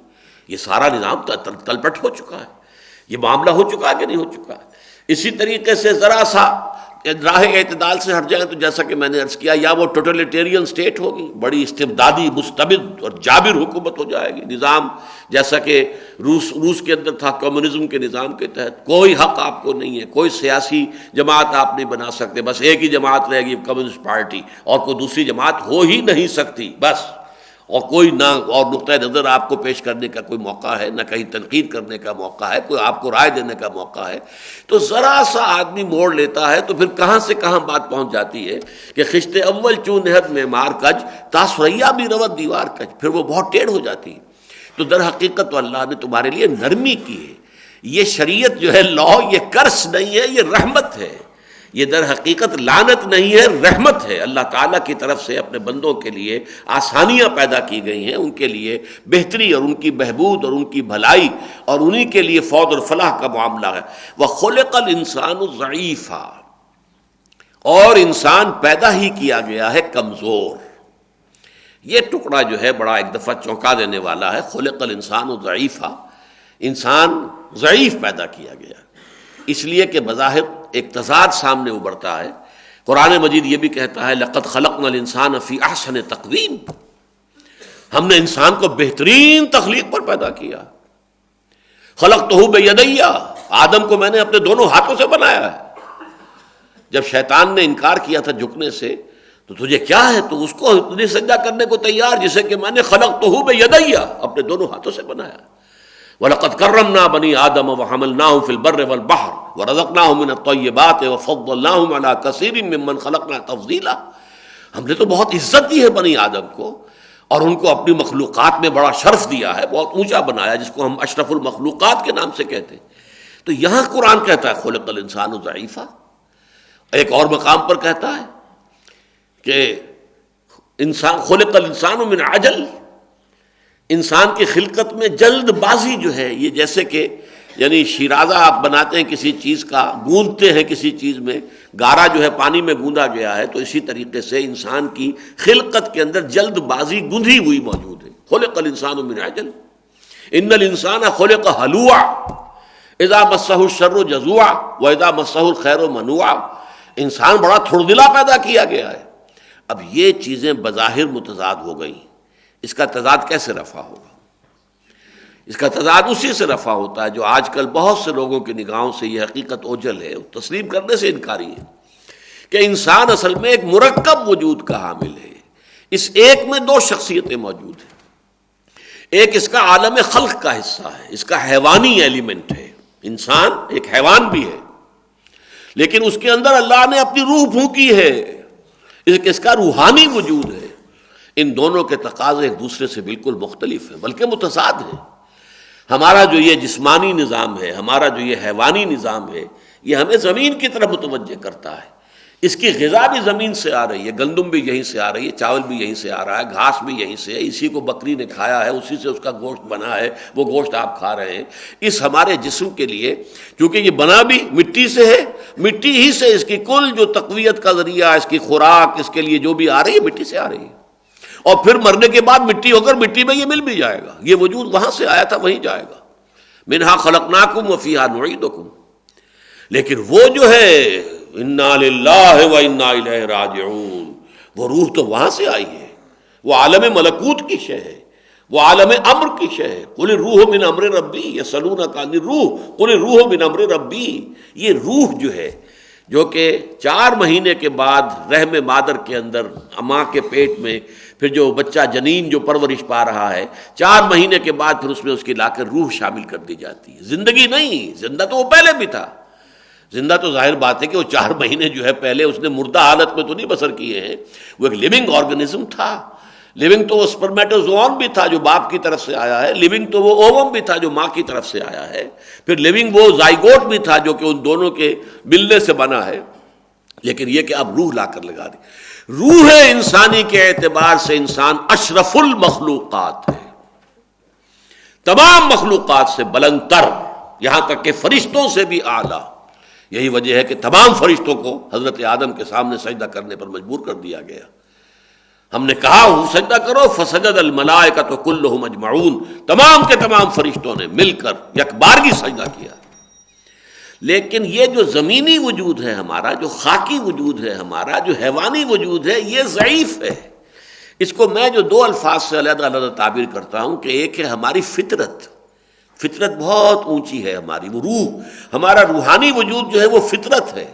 یہ سارا نظام تلپٹ ہو چکا ہے۔ یہ معاملہ ہو چکا ہے کہ نہیں ہو چکا ہے؟ اسی طریقے سے ذرا سا راہ اعتدال سے ہٹ جائیں تو جیسا کہ میں نے عرض کیا، یا وہ ٹوٹلیٹیرین سٹیٹ ہوگی، بڑی استبدادی مستبد اور جابر حکومت ہو جائے گی، نظام جیسا کہ روس کے اندر تھا، کمیونزم کے نظام کے تحت کوئی حق آپ کو نہیں ہے، کوئی سیاسی جماعت آپ نہیں بنا سکتے، بس ایک ہی جماعت رہے گی کمیونسٹ پارٹی، اور کوئی دوسری جماعت ہو ہی نہیں سکتی بس، اور کوئی نہ اور نقطۂ نظر آپ کو پیش کرنے کا کوئی موقع ہے، نہ کہیں تنقید کرنے کا موقع ہے، کوئی آپ کو رائے دینے کا موقع ہے۔ تو ذرا سا آدمی موڑ لیتا ہے تو پھر کہاں سے کہاں بات پہنچ جاتی ہے کہ خشت اول چون نہد میں مار کج تا سریا بھی روت دیوار کج، پھر وہ بہت ٹیڑھ ہو جاتی ہے۔ تو در حقیقت تو اللہ نے تمہارے لیے نرمی کی ہے، یہ شریعت جو ہے لا، یہ کرس نہیں ہے، یہ رحمت ہے، یہ در حقیقت لعنت نہیں ہے، رحمت ہے۔ اللہ تعالیٰ کی طرف سے اپنے بندوں کے لیے آسانیاں پیدا کی گئی ہیں، ان کے لیے بہتری اور ان کی بہبود اور ان کی بھلائی اور انہی کے لیے فوز اور فلاح کا معاملہ ہے۔ وَخُلِقَ الْإِنسَانُ ضَعِيفًا، اور انسان پیدا ہی کیا گیا ہے کمزور۔ یہ ٹکڑا جو ہے بڑا ایک دفعہ چونکا دینے والا ہے۔ خلق الانسان ضعیفا، انسان ضعیف پیدا کیا گیا، اس لیے کہ بظاہر ایک تضاد سامنے ابھرتا ہے۔ قرآن مجید یہ بھی کہتا ہے لقد خلقنا الانسان فی احسن تقویم، ہم نے انسان کو بہترین تخلیق پر پیدا کیا۔ خلقتہ بیدی، آدم کو میں نے اپنے دونوں ہاتھوں سے بنایا ہے۔ جب شیطان نے انکار کیا تھا جھکنے سے تو تجھے کیا ہے، تو اس کو سجدہ کرنے کو تیار جسے کہ میں نے خلقتہ بیدی، اپنے دونوں ہاتھوں سے بنایا۔ وَلَقَدْ كَرَّمْنَا بَنِي آدَمَ وَحَمَلْنَاهُمْ فِي الْبَرِّ وَالْبَحْرِ وَرَزَقْنَاهُمْ مِنَ الطَّيِّبَاتِ وَفَضَّلْنَاهُمْ عَلَىٰ كَثِيرٍ مِّمَّنْ خَلَقْنَا تَفْضِيلًا، ہم نے تو بہت عزت دی ہے بنی آدم کو اور ان کو اپنی مخلوقات میں بڑا شرف دیا ہے، بہت اونچا بنایا، جس کو ہم اشرف المخلوقات کے نام سے کہتے ہیں۔ تو یہاں قرآن کہتا ہے خلق الانسان ضعیفا، ایک اور مقام پر کہتا ہے کہ انسان خلق الانسان من عجل، انسان کی خلقت میں جلد بازی جو ہے، یہ جیسے کہ یعنی شیرازہ آپ بناتے ہیں کسی چیز کا، گوندتے ہیں کسی چیز میں، گارا جو ہے پانی میں گوندا گیا ہے، تو اسی طریقے سے انسان کی خلقت کے اندر جلد بازی گندھی ہوئی موجود ہے۔ خلق الانسان من عجل ان الانسان خلق ہلوعا اذا مسہ الشر جزوعا واذا مسہ الخیر منوعا، انسان بڑا تھڑدلا پیدا کیا گیا ہے۔ اب یہ چیزیں بظاہر متضاد ہو گئیں، اس کا تضاد کیسے رفع ہوگا؟ اس کا تضاد اسی سے رفع ہوتا ہے جو آج کل بہت سے لوگوں کی نگاہوں سے یہ حقیقت اوجھل ہے، تسلیم کرنے سے انکاری ہے، کہ انسان اصل میں ایک مرکب وجود کا حامل ہے۔ اس ایک میں دو شخصیتیں موجود ہیں، ایک اس کا عالم خلق کا حصہ ہے، اس کا حیوانی ایلیمنٹ ہے، انسان ایک حیوان بھی ہے، لیکن اس کے اندر اللہ نے اپنی روح پھونکی ہے، اس کا روحانی وجود ہے۔ ان دونوں کے تقاضے ایک دوسرے سے بالکل مختلف ہیں، بلکہ متضاد ہیں۔ ہمارا جو یہ جسمانی نظام ہے، ہمارا جو یہ حیوانی نظام ہے، یہ ہمیں زمین کی طرف متوجہ کرتا ہے۔ اس کی غذا بھی زمین سے آ رہی ہے، گندم بھی یہیں سے آ رہی ہے، چاول بھی یہیں سے آ رہا ہے، گھاس بھی یہیں سے ہے، اسی کو بکری نے کھایا ہے، اسی سے اس کا گوشت بنا ہے، وہ گوشت آپ کھا رہے ہیں۔ اس ہمارے جسم کے لیے چونکہ یہ بنا بھی مٹی سے ہے، مٹی ہی سے اس کی کل جو تقویت کا ذریعہ، اس کی خوراک، اس کے لیے جو بھی آ رہی ہے مٹی سے آ رہی ہے، اور پھر مرنے کے بعد مٹی ہو کر مٹی میں یہ مل بھی جائے گا۔ یہ وجود وہاں سے آیا تھا وہیں جائے گا۔ منہا خلقناکم وفیہا نعیدکم۔ لیکن وہ جو ہے انا للہ و انا الیہ راجعون، وہ روح تو وہاں سے آئی ہے، وہ عالم ملکوت کی شے ہے، وہ عالم امر کی شے ہے۔ قل الروح من امر ربی یسألونک عن الروح قل الروح من امر ربی۔ یہ روح جو ہے، جو کہ 4 مہینے کے بعد رحم مادر کے اندر ماں کے پیٹ میں، پھر جو بچہ جنین جو پرورش پا رہا ہے، 4 مہینے کے بعد پھر اس میں اس کی لا کر روح شامل کر دی جاتی ہے۔ زندگی نہیں، زندہ تو وہ پہلے بھی تھا، زندہ تو ظاہر بات ہے کہ وہ 4 مہینے جو ہے پہلے اس نے مردہ حالت میں تو نہیں بسر کیے ہیں، وہ ایک لیونگ آرگنزم تھا۔ لیونگ تو وہ سپرمیٹوزوون بھی تھا جو باپ کی طرف سے آیا ہے، لیونگ تو وہ اووم بھی تھا جو ماں کی طرف سے آیا ہے، پھر لیونگ وہ زائگوٹ بھی تھا جو کہ ان دونوں کے ملنے سے بنا ہے۔ لیکن یہ کہ اب روح لا کر لگا دی۔ روح انسانی کے اعتبار سے انسان اشرف المخلوقات ہے، تمام مخلوقات سے بلند تر، یہاں تک کہ فرشتوں سے بھی اعلیٰ۔ یہی وجہ ہے کہ تمام فرشتوں کو حضرت آدم کے سامنے سجدہ کرنے پر مجبور کر دیا گیا۔ ہم نے کہا سجدہ کرو، فسجد الملائکۃ کلھم اجمعون، تمام کے تمام فرشتوں نے مل کر یکبارگی سجدہ کیا۔ لیکن یہ جو زمینی وجود ہے ہمارا، جو خاکی وجود ہے ہمارا، جو حیوانی وجود ہے، یہ ضعیف ہے۔ اس کو میں جو 2 الفاظ سے علیحدہ علیحدہ تعبیر کرتا ہوں کہ ایک ہے ہماری فطرت۔ فطرت بہت اونچی ہے ہماری، وہ روح، ہمارا روحانی وجود جو ہے وہ فطرت ہے۔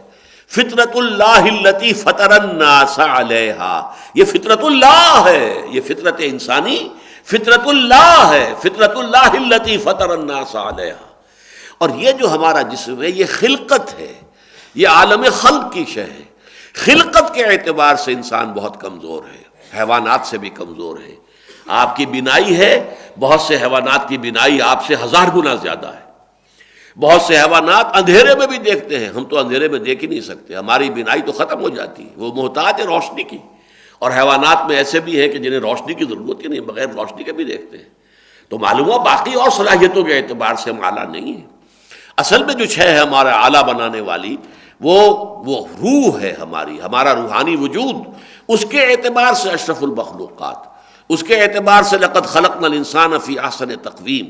فطرت اللہ التی فطر الناس علیہا، یہ فطرت اللہ ہے، یہ فطرت انسانی فطرت اللہ ہے، فطرت اللہ التی فطر الناس علیہا۔ اور یہ جو ہمارا جسم ہے یہ خلقت ہے، یہ عالم خلق کی شے ہے۔ خلقت کے اعتبار سے انسان بہت کمزور ہے، حیوانات سے بھی کمزور ہے۔ آپ کی بینائی ہے، بہت سے حیوانات کی بینائی آپ سے 1000 گنا زیادہ ہے۔ بہت سے حیوانات اندھیرے میں بھی دیکھتے ہیں، ہم تو اندھیرے میں دیکھ ہی نہیں سکتے، ہماری بینائی تو ختم ہو جاتی ہے، وہ محتاج ہے روشنی کی۔ اور حیوانات میں ایسے بھی ہیں کہ جنہیں روشنی کی ضرورت ہی نہیں، بغیر روشنی کے بھی دیکھتے ہیں۔ تو معلوم ہوا باقی اور صلاحیتوں کے اعتبار سے ہم اعلیٰ نہیں ہیں۔ اصل میں جو شے ہے ہمارا اعلیٰ بنانے والی، وہ روح ہے ہماری، ہمارا روحانی وجود، اس کے اعتبار سے اشرف المخلوقات، اس کے اعتبار سے لقد خلقنا الانسان فی احسن تقویم۔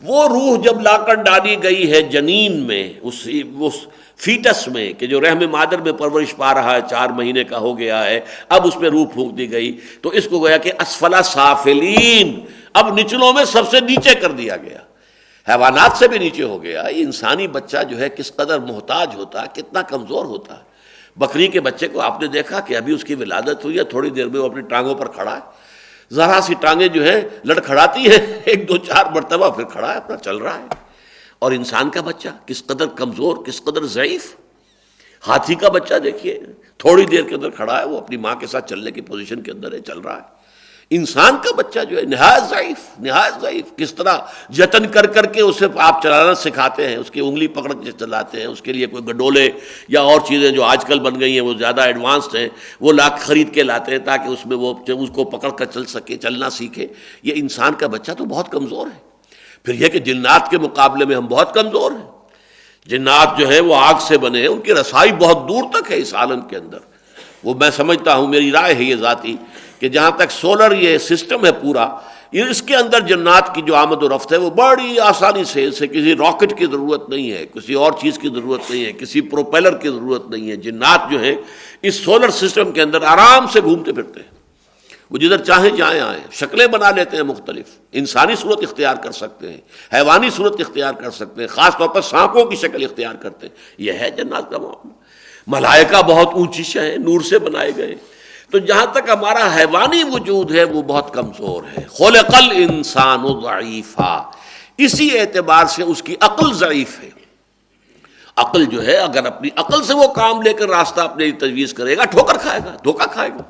وہ روح جب لا کر ڈالی گئی ہے جنین میں، اس فیٹس میں کہ جو رحم مادر میں پرورش پا رہا ہے، 4 مہینے کا ہو گیا ہے، اب اس میں روح پھونک دی گئی، تو اس کو گویا کہ اسفل سافلین، اب نچلوں میں سب سے نیچے کر دیا گیا، حیوانات سے بھی نیچے ہو گیا۔ یہ انسانی بچہ جو ہے کس قدر محتاج ہوتا ہے، کتنا کمزور ہوتا ہے۔ بکری کے بچے کو آپ نے دیکھا کہ ابھی اس کی ولادت ہوئی ہے، تھوڑی دیر میں وہ اپنی ٹانگوں پر کھڑا ہے، ذرا سی ٹانگیں جو ہے لڑکھڑاتی ہے، 1 2 4 مرتبہ، پھر کھڑا ہے، اپنا چل رہا ہے۔ اور انسان کا بچہ کس قدر کمزور، کس قدر ضعیف۔ ہاتھی کا بچہ دیکھیے، تھوڑی دیر کے اندر کھڑا ہے، وہ اپنی ماں کے ساتھ چلنے کی پوزیشن کے اندر ہے، چل رہا ہے۔ انسان کا بچہ جو ہے نہایت ضعیف، نہایت ضعیف، کس طرح جتن کر کر کے اسے آپ چلانا سکھاتے ہیں، اس کی انگلی پکڑ کے چلاتے ہیں، اس کے لیے کوئی گڈولے یا اور چیزیں جو آج کل بن گئی ہیں وہ زیادہ ایڈوانسڈ ہیں، وہ خرید کے لاتے ہیں تاکہ اس میں وہ اس کو پکڑ کر چل سکے، چلنا سیکھے۔ یہ انسان کا بچہ تو بہت کمزور ہے۔ پھر یہ کہ جنات کے مقابلے میں ہم بہت کمزور ہیں۔ جنات جو ہے وہ آگ سے بنے ہیں، ان کی رسائی بہت دور تک ہے اس عالم کے اندر۔ وہ میں سمجھتا ہوں، میری رائے ہے یہ ذاتی، کہ جہاں تک سولر یہ سسٹم ہے پورا، یہ اس کے اندر جنات کی جو آمد و رفت ہے وہ بڑی آسانی سے، اسے کسی راکٹ کی ضرورت نہیں ہے، کسی اور چیز کی ضرورت نہیں ہے، کسی پروپیلر کی ضرورت نہیں ہے۔ جنات جو ہیں اس سولر سسٹم کے اندر آرام سے گھومتے پھرتے ہیں، وہ جدھر چاہیں جائیں آئیں، شکلیں بنا لیتے ہیں مختلف، انسانی صورت اختیار کر سکتے ہیں، حیوانی صورت اختیار کر سکتے ہیں، خاص طور پر سانپوں کی شکل اختیار کرتے ہیں۔ یہ ہے جنات کا معاملہ۔ ملائکہ بہت اونچی شے ہیں، نور سے بنائے گئے۔ تو جہاں تک ہمارا حیوانی وجود ہے وہ بہت کمزور ہے۔ خلق الانسان ضعیفا، اسی اعتبار سے اس کی عقل ضعیف ہے۔ عقل جو ہے، اگر اپنی عقل سے وہ کام لے کر راستہ اپنے لیے تجویز کرے گا، ٹھوکر کھائے گا، دھوکہ کھائے گا۔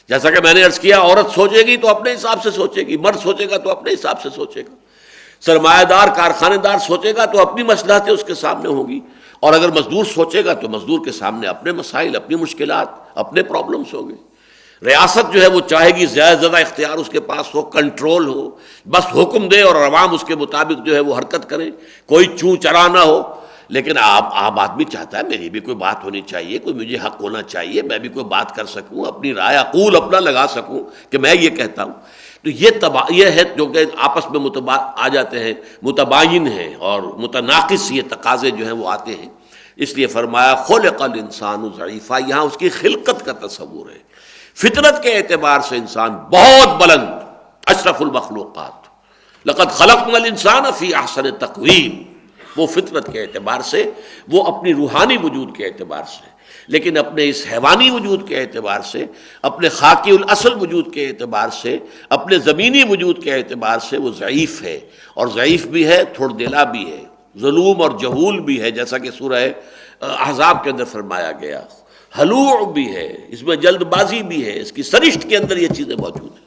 جیسا کہ میں نے عرض کیا، عورت سوچے گی تو اپنے حساب سے سوچے گی، مرد سوچے گا تو اپنے حساب سے سوچے گا، سرمایہ دار کارخانے دار سوچے گا تو اپنی مصلحتیں اس کے سامنے ہوں گی، اور اگر مزدور سوچے گا تو مزدور کے سامنے اپنے مسائل، اپنی مشکلات، اپنے پرابلمس ہوں گے۔ ریاست جو ہے وہ چاہے گی زیادہ زیادہ اختیار اس کے پاس ہو، کنٹرول ہو، بس حکم دے اور عوام اس کے مطابق جو ہے وہ حرکت کرے، کوئی چوں چرا نہ ہو۔ لیکن عام آدمی چاہتا ہے میری بھی کوئی بات ہونی چاہیے، کوئی مجھے حق ہونا چاہیے، میں بھی کوئی بات کر سکوں، اپنی رائے عقول اپنا لگا سکوں کہ میں یہ کہتا ہوں۔ تو یہ ہے جو کہ آپس میں آ جاتے ہیں، متباین ہیں اور متناقض یہ تقاضے جو ہیں وہ آتے ہیں۔ اس لیے فرمایا خلق الانسان ضعیفا، یہاں اس کی خلقت کا تصور ہے۔ فطرت کے اعتبار سے انسان بہت بلند، اشرف المخلوقات، لقد خلقنا الانسان فی احسن تقویم، وہ فطرت کے اعتبار سے، وہ اپنی روحانی وجود کے اعتبار سے، لیکن اپنے اس حیوانی وجود کے اعتبار سے، اپنے خاکی الاصل وجود کے اعتبار سے، اپنے زمینی وجود کے اعتبار سے وہ ضعیف ہے، اور ضعیف بھی ہے، تھوڑ دلا بھی ہے، ظلوم اور جہول بھی ہے، جیسا کہ سورہ احزاب کے اندر فرمایا گیا، ہلوع بھی ہے، اس میں جلد بازی بھی ہے، اس کی سرشت کے اندر یہ چیزیں موجود ہیں۔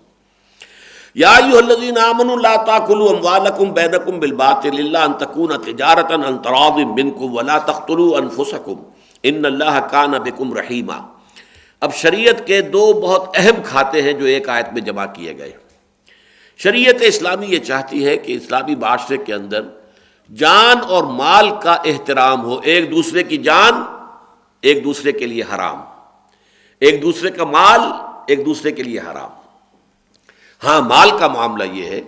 یا ایھا الذین آمنوا لا تاکلوا اموالکم بینکم بالباطل الا ان تکون تجارۃ عن تراض منکم ولا تقتلوا انفسکم ان اللہ کان بکم رحیما۔ اب شریعت کے دو بہت اہم کھاتے ہیں جو ایک آیت میں جمع کیے گئے۔ شریعت اسلامی یہ چاہتی ہے کہ اسلامی معاشرے کے اندر جان اور مال کا احترام ہو، ایک دوسرے کی جان ایک دوسرے کے لیے حرام، ایک دوسرے کا مال ایک دوسرے کے لیے حرام۔ ہاں مال کا معاملہ یہ ہے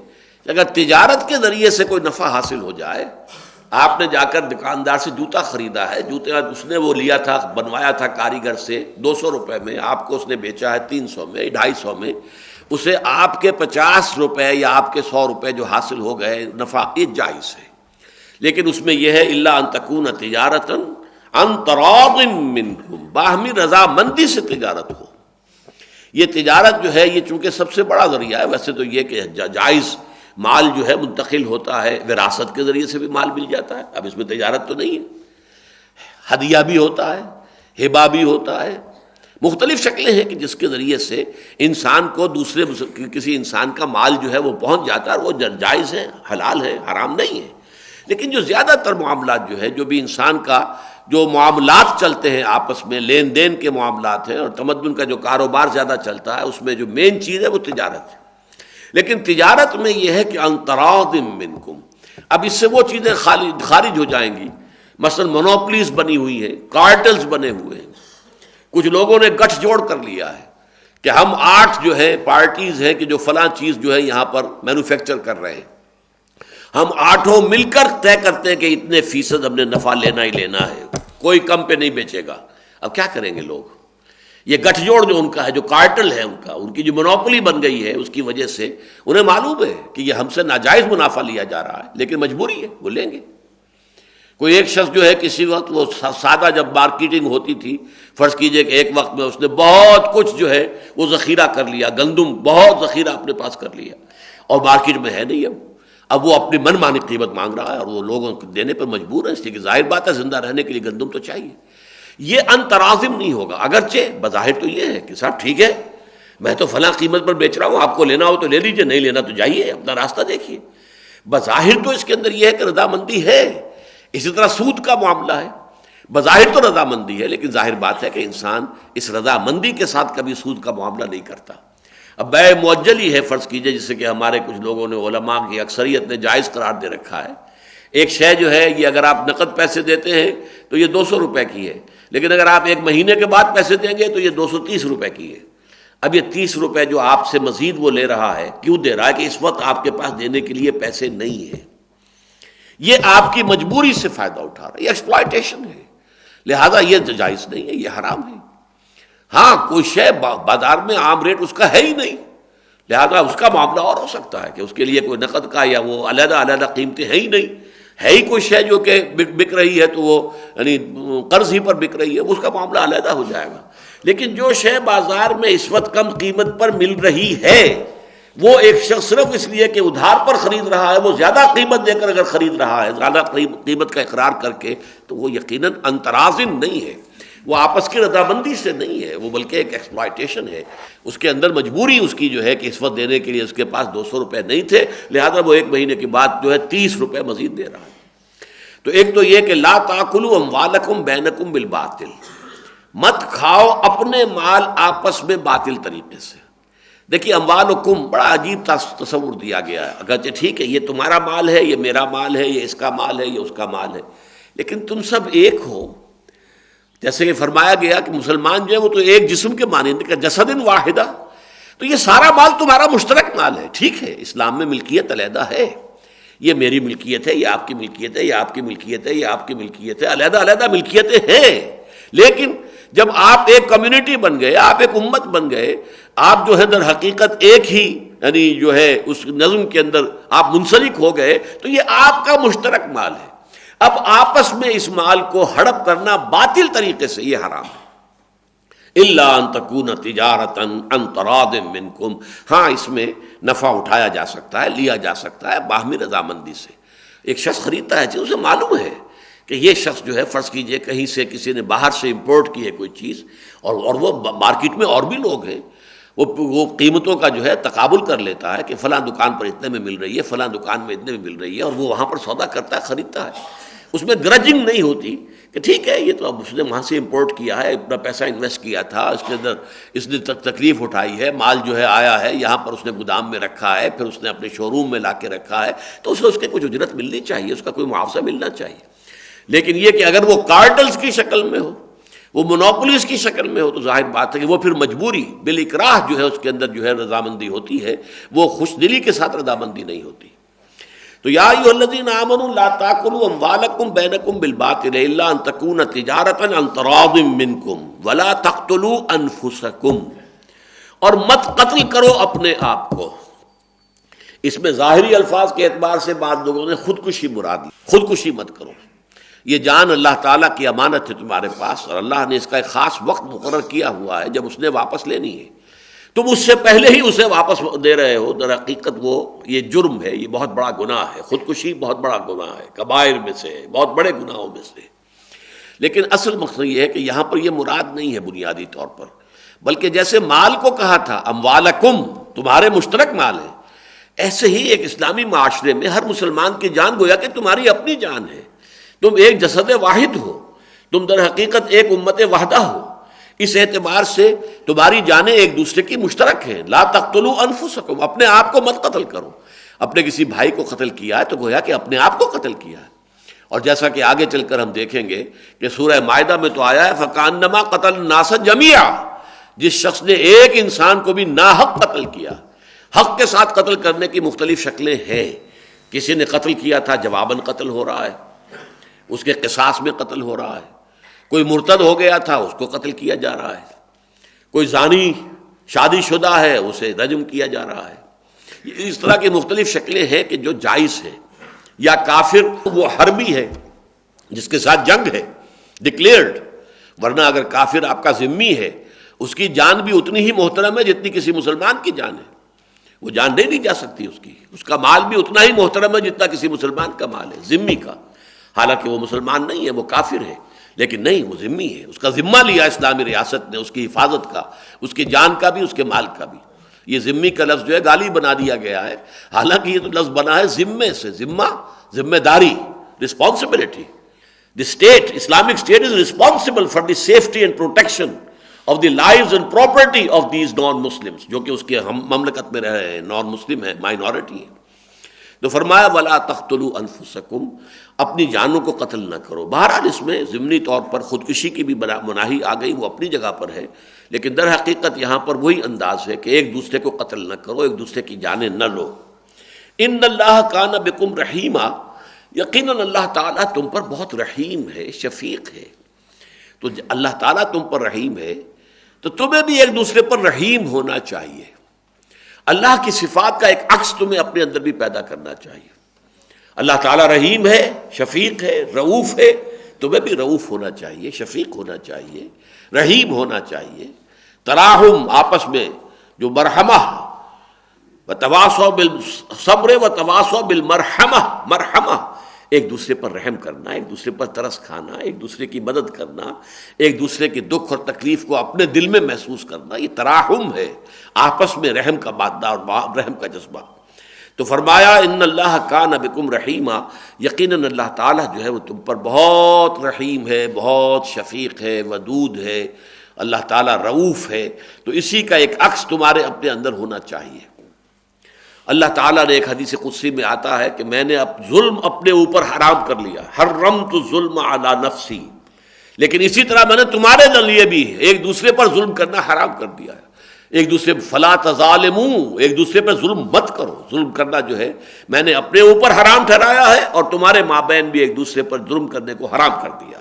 کہ اگر تجارت کے ذریعے سے کوئی نفع حاصل ہو جائے، آپ نے جا کر دکاندار سے جوتا خریدا ہے، جوتے اس نے وہ لیا تھا، بنوایا تھا کاریگر سے 200 روپے میں، آپ کو اس نے بیچا ہے 300 میں، 250 میں، اسے آپ کے 50 روپے یا آپ کے 100 روپے جو حاصل ہو گئے نفع، یہ جائز ہے۔ لیکن اس میں یہ ہے الا ان تکون تجارۃ عن تراض منکم، باہمی رضامندی سے تجارت ہو۔ یہ تجارت جو ہے یہ چونکہ سب سے بڑا ذریعہ ہے، ویسے تو یہ کہ جائز مال جو ہے منتقل ہوتا ہے، وراثت کے ذریعے سے بھی مال مل جاتا ہے، اب اس میں تجارت تو نہیں ہے، ہدیہ بھی ہوتا ہے، ہبہ بھی ہوتا ہے، مختلف شکلیں ہیں کہ جس کے ذریعے سے انسان کو دوسرے کسی انسان کا مال جو ہے وہ پہنچ جاتا ہے، وہ جائز ہے، حلال ہے، حرام نہیں ہے۔ لیکن جو زیادہ تر معاملات جو ہے، جو بھی انسان کا جو معاملات چلتے ہیں آپس میں، لین دین کے معاملات ہیں، اور تمدن کا جو کاروبار زیادہ چلتا ہے، اس میں جو مین چیز ہے وہ تجارت ہے۔ لیکن تجارت میں یہ ہے کہ عن تراض منکم، اب اس سے وہ چیزیں خارج ہو جائیں گی، مثلا مونوپلیز بنی ہوئی ہیں، کارٹلز بنے ہوئے ہیں، کچھ لوگوں نے گٹھ جوڑ کر لیا ہے کہ ہم 8 جو ہے پارٹیز ہیں کہ جو فلاں چیز جو ہے یہاں پر مینوفیکچر کر رہے ہیں، ہم 8 مل کر طے کرتے ہیں کہ اتنے فیصد ہم نے نفع لینا ہی لینا ہے، کوئی کم پہ نہیں بیچے گا۔ اب کیا کریں گے لوگ؟ یہ گٹھ جوڑ جو ان کا ہے، جو کارٹل ہے ان کی جو مونوپولی بن گئی ہے، اس کی وجہ سے انہیں معلوم ہے کہ یہ ہم سے ناجائز منافع لیا جا رہا ہے، لیکن مجبوری ہے، وہ لیں گے۔ کوئی ایک شخص جو ہے کسی وقت وہ سادہ جب مارکیٹنگ ہوتی تھی، فرض کیجئے کہ ایک وقت میں اس نے بہت کچھ جو ہے وہ ذخیرہ کر لیا، گندم بہت ذخیرہ اپنے پاس کر لیا، اور مارکیٹ میں ہے نہیں، اب وہ اپنی من مانی قیمت مانگ رہا ہے، اور وہ لوگوں کو دینے پر مجبور ہے، اس لیے کہ ظاہر بات ہے زندہ رہنے کے لیے گندم تو چاہیے۔ یہ ان تراضم نہیں ہوگا، اگرچہ بظاہر تو یہ ہے کہ صاحب ٹھیک ہے میں تو فلاں قیمت پر بیچ رہا ہوں، آپ کو لینا ہو تو لے لیجئے، نہیں لینا تو جائیے اپنا راستہ دیکھیے۔ بظاہر تو اس کے اندر یہ ہے کہ رضامندی ہے۔ اسی طرح سود کا معاملہ ہے، بظاہر تو رضامندی ہے، لیکن ظاہر بات ہے کہ انسان اس رضامندی کے ساتھ کبھی سود کا معاملہ نہیں کرتا۔ اب بیع معجل ہی ہے فرض کیجئے، جسے کہ ہمارے کچھ لوگوں نے، علماء کی اکثریت نے جائز قرار دے رکھا ہے۔ ایک شے جو ہے یہ اگر آپ نقد پیسے دیتے ہیں تو یہ 200 روپے کی ہے، لیکن اگر آپ 1 مہینے کے بعد پیسے دیں گے تو یہ 230 روپے کی ہے۔ اب یہ 30 روپے جو آپ سے مزید وہ لے رہا ہے، کیوں دے رہا ہے؟ کہ اس وقت آپ کے پاس دینے کے لیے پیسے نہیں ہیں، یہ آپ کی مجبوری سے فائدہ اٹھا رہا ہے، یہ ایکسپلائٹیشن ہے، لہذا یہ جائز نہیں ہے، یہ حرام ہے۔ ہاں کوئی شے بازار میں عام ریٹ اس کا ہے ہی نہیں، لہذا اس کا معاملہ اور ہو سکتا ہے کہ اس کے لیے کوئی نقد کا یا وہ علیحدہ علیحدہ قیمتیں ہیں ہی نہیں، ہے ہی کوئی شے جو کہ بک رہی ہے تو وہ یعنی قرض ہی پر بک رہی ہے، اس کا معاملہ علیحدہ ہو جائے گا۔ لیکن جو شے بازار میں اس وقت کم قیمت پر مل رہی ہے، وہ ایک شخص صرف اس لیے کہ ادھار پر خرید رہا ہے، وہ زیادہ قیمت دے کر اگر خرید رہا ہے، زیادہ قیمت کا اقرار کر کے، تو وہ یقیناً انترازن نہیں ہے، وہ آپس کی رضامندی سے نہیں ہے، وہ بلکہ ایک ایکسپلائٹیشن ہے۔ اس کے اندر مجبوری اس کی جو ہے کہ اس وقت دینے کے لیے اس کے پاس 200 روپے نہیں تھے، لہذا وہ 1 مہینے کے بعد جو ہے 30 روپے مزید دے رہا ہے۔ تو ایک تو یہ کہ لا تاکلوا اموالکم بینکم بالباطل، مت کھاؤ اپنے مال آپس میں باطل طریقے سے۔ دیکھیے اموالکم بڑا عجیب تصور دیا گیا ہے، اگرچہ ٹھیک ہے یہ تمہارا مال ہے، یہ میرا مال ہے، یہ اس کا مال ہے، یہ اس کا مال ہے، لیکن تم سب ایک ہو۔ جیسے کہ فرمایا گیا کہ مسلمان جو ہے وہ تو ایک جسم کے مانند کا جسد واحدہ، تو یہ سارا مال تمہارا مشترک مال ہے، ٹھیک ہے اسلام میں ملکیت علیحدہ ہے، یہ میری ملکیت ہے، یہ آپ کی ملکیت ہے، یہ آپ کی ملکیت ہے، یہ آپ کی ملکیت ہے، علیحدہ علیحدہ ملکیتیں ہیں، لیکن جب آپ ایک کمیونٹی بن گئے، آپ ایک امت بن گئے، آپ جو ہے در حقیقت ایک ہی یعنی جو ہے اس نظم کے اندر آپ منسلک ہو گئے، تو یہ آپ کا مشترک مال ہے۔ اب آپس میں اس مال کو ہڑپ کرنا باطل طریقے سے یہ حرام ہے۔ الا ان تکون تجارتا عن تراض منکم، ہاں اس میں نفع اٹھایا جا سکتا ہے، لیا جا سکتا ہے باہمی رضامندی سے۔ ایک شخص خریدتا ہے چیز، اسے معلوم ہے کہ یہ شخص جو ہے فرض کیجئے کہیں سے کسی نے باہر سے امپورٹ کی ہے کوئی چیز، اور وہ مارکیٹ میں اور بھی لوگ ہیں، وہ قیمتوں کا جو ہے تقابل کر لیتا ہے کہ فلاں دکان پر اتنے میں مل رہی ہے، فلاں دکان میں اتنے میں مل رہی ہے، اور وہ وہاں پر سودا کرتا ہے، خریدتا ہے۔ اس میں گرجنگ نہیں ہوتی کہ ٹھیک ہے یہ تو اب اس نے وہاں سے امپورٹ کیا ہے، اتنا پیسہ انویسٹ کیا تھا، اس کے اندر اس نے تکلیف اٹھائی ہے، مال جو ہے آیا ہے یہاں پر اس نے گودام میں رکھا ہے، پھر اس نے اپنے شو روم میں لا کے رکھا ہے، تو اسے اس کے کچھ اجرت ملنی چاہیے، اس کا کوئی معاوضہ ملنا چاہیے۔ لیکن یہ کہ اگر وہ کارٹلز کی شکل میں ہو، وہ مونوپولیز کی شکل میں ہو، تو ظاہر بات ہے کہ وہ پھر مجبوری بالاکراہ جو ہے اس کے اندر جو ہے رضامندی ہوتی ہے، وہ خوش دلی کے ساتھ رضامندی نہیں ہوتی۔ تو یا ایھا الذین آمنوا لا تاکلوا اموالکم بینکم بالباطل الا ان تکون تجارۃ عن تراض منکم ولا تقتلوا انفسکم، اور مت قتل کرو اپنے آپ کو۔ اس میں ظاہری الفاظ کے اعتبار سے بعض لوگوں نے خودکشی مراد لی، خودکشی مت کرو، یہ جان اللہ تعالیٰ کی امانت ہے تمہارے پاس، اور اللہ نے اس کا ایک خاص وقت مقرر کیا ہوا ہے جب اس نے واپس لینی ہے، تم اس سے پہلے ہی اسے واپس دے رہے ہو، در حقیقت وہ یہ جرم ہے، یہ بہت بڑا گناہ ہے، خودکشی بہت بڑا گناہ ہے، کبائر میں سے، بہت بڑے گناہوں میں سے۔ لیکن اصل مقصد یہ ہے کہ یہاں پر یہ مراد نہیں ہے بنیادی طور پر، بلکہ جیسے مال کو کہا تھا اموالکم، تمہارے مشترک مال ہے، ایسے ہی ایک اسلامی معاشرے میں ہر مسلمان کی جان گویا کہ تمہاری اپنی جان ہے، تم ایک جسد واحد ہو، تم در حقیقت ایک امت وحدہ ہو، اس اعتبار سے تمہاری جانیں ایک دوسرے کی مشترک ہیں۔ لا تقتلوا انفسکم، اپنے آپ کو مت قتل کرو۔ اپنے کسی بھائی کو قتل کیا ہے تو گویا کہ اپنے آپ کو قتل کیا ہے، اور جیسا کہ آگے چل کر ہم دیکھیں گے کہ سورہ مائدہ میں تو آیا ہے فَكَأَنَّمَا قَتَلَ النَّاسَ جَمِيعًا، جس شخص نے ایک انسان کو بھی ناحق قتل کیا۔ حق کے ساتھ قتل کرنے کی مختلف شکلیں ہیں، کسی نے قتل کیا تھا جواباً قتل ہو رہا ہے، اس کے قصاص میں قتل ہو رہا ہے، کوئی مرتد ہو گیا تھا اس کو قتل کیا جا رہا ہے، کوئی زانی شادی شدہ ہے اسے رجم کیا جا رہا ہے۔ اس طرح کی مختلف شکلیں ہیں کہ جو جائز ہیں، یا کافر وہ حربی ہے جس کے ساتھ جنگ ہے ڈکلیئرڈ، ورنہ اگر کافر آپ کا ذمہ ہے اس کی جان بھی اتنی ہی محترم ہے جتنی کسی مسلمان کی جان ہے، وہ جان نہیں دی جا سکتی اس کا مال بھی اتنا ہی محترم ہے جتنا کسی مسلمان کا مال ہے ذمہ کا، حالانکہ وہ مسلمان نہیں ہے، وہ کافر ہے، لیکن نہیں وہ ذمہ ہے، اس کا ذمہ لیا اسلامی ریاست نے اس کی حفاظت کا، اس کی جان کا بھی، اس کے مال کا بھی۔ یہ ذمہ کا لفظ جو ہے گالی بنا دیا گیا ہے، حالانکہ یہ تو لفظ بنا ہے ذمے سے، ذمہ داری، responsibility. The state, Islamic State is responsible for the safety and protection of the lives and property of these non-Muslims، جو کہ اس کے ہم مملکت میں رہ رہے ہیں، نان مسلم ہیں، مائنورٹی ہیں۔ تو فرمایا ولا تقتلوا انفسکم، اپنی جانوں کو قتل نہ کرو۔ بہرحال اس میں ضمنی طور پر خودکشی کی بھی مناہی آ گئی، وہ اپنی جگہ پر ہے، لیکن در حقیقت یہاں پر وہی انداز ہے کہ ایک دوسرے کو قتل نہ کرو، ایک دوسرے کی جانیں نہ لو۔ ان اللہ کان بکم رحیما، یقیناً اللہ تعالیٰ تم پر بہت رحیم ہے، شفیق ہے۔ تو اللہ تعالیٰ تم پر رحیم ہے تو تمہیں بھی ایک دوسرے پر رحیم ہونا چاہیے۔ اللہ کی صفات کا ایک عکس تمہیں اپنے اندر بھی پیدا کرنا چاہیے۔ اللہ تعالیٰ رحیم ہے، شفیق ہے، رؤوف ہے، تمہیں بھی رؤوف ہونا چاہیے، شفیق ہونا چاہیے، رحیم ہونا چاہیے۔ تراہم، آپس میں جو مرحمہ، وتواصوا بالصبر وتواصوا بالمرحمہ، مرحمہ، ایک دوسرے پر رحم کرنا، ایک دوسرے پر ترس کھانا، ایک دوسرے کی مدد کرنا، ایک دوسرے کے دکھ اور تکلیف کو اپنے دل میں محسوس کرنا، یہ تراحم ہے، آپس میں رحم کا مادہ اور رحم کا جذبہ۔ تو فرمایا ان اللہ کان بکم رحیما، یقیناً اللہ تعالیٰ جو ہے وہ تم پر بہت رحیم ہے، بہت شفیق ہے، ودود ہے، اللہ تعالیٰ رؤوف ہے۔ تو اسی کا ایک عکس تمہارے اپنے اندر ہونا چاہیے۔ اللہ تعالیٰ نے ایک حدیث قدسی میں آتا ہے کہ میں نے ظلم اپنے اوپر حرام کر لیا، حرمت الظلم علی نفسی، لیکن اسی طرح میں نے تمہارے لیے بھی ایک دوسرے پر ظلم کرنا حرام کر دیا ہے۔ ایک دوسرے فلا تظالموا، ایک دوسرے پر ظلم مت کرو۔ ظلم کرنا جو ہے میں نے اپنے اوپر حرام ٹھہرایا ہے، اور تمہارے مابین بھی ایک دوسرے پر ظلم کرنے کو حرام کر دیا۔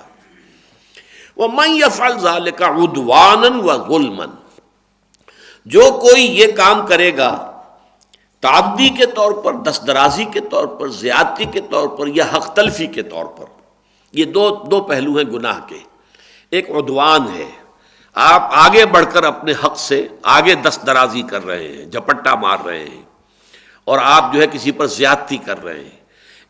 وَمَن يَفْعَلْ ذَلِكَ عُدْوَانًا وَظُلْمًا، جو کوئی یہ کام کرے گا تعدی کے طور پر، دست درازی کے طور پر، زیادتی کے طور پر، یا حق تلفی کے طور پر، یہ دو پہلو ہیں گناہ کے۔ ایک عدوان ہے، آپ آگے بڑھ کر اپنے حق سے آگے دست درازی کر رہے ہیں، جھپٹا مار رہے ہیں، اور آپ جو ہے کسی پر زیادتی کر رہے ہیں۔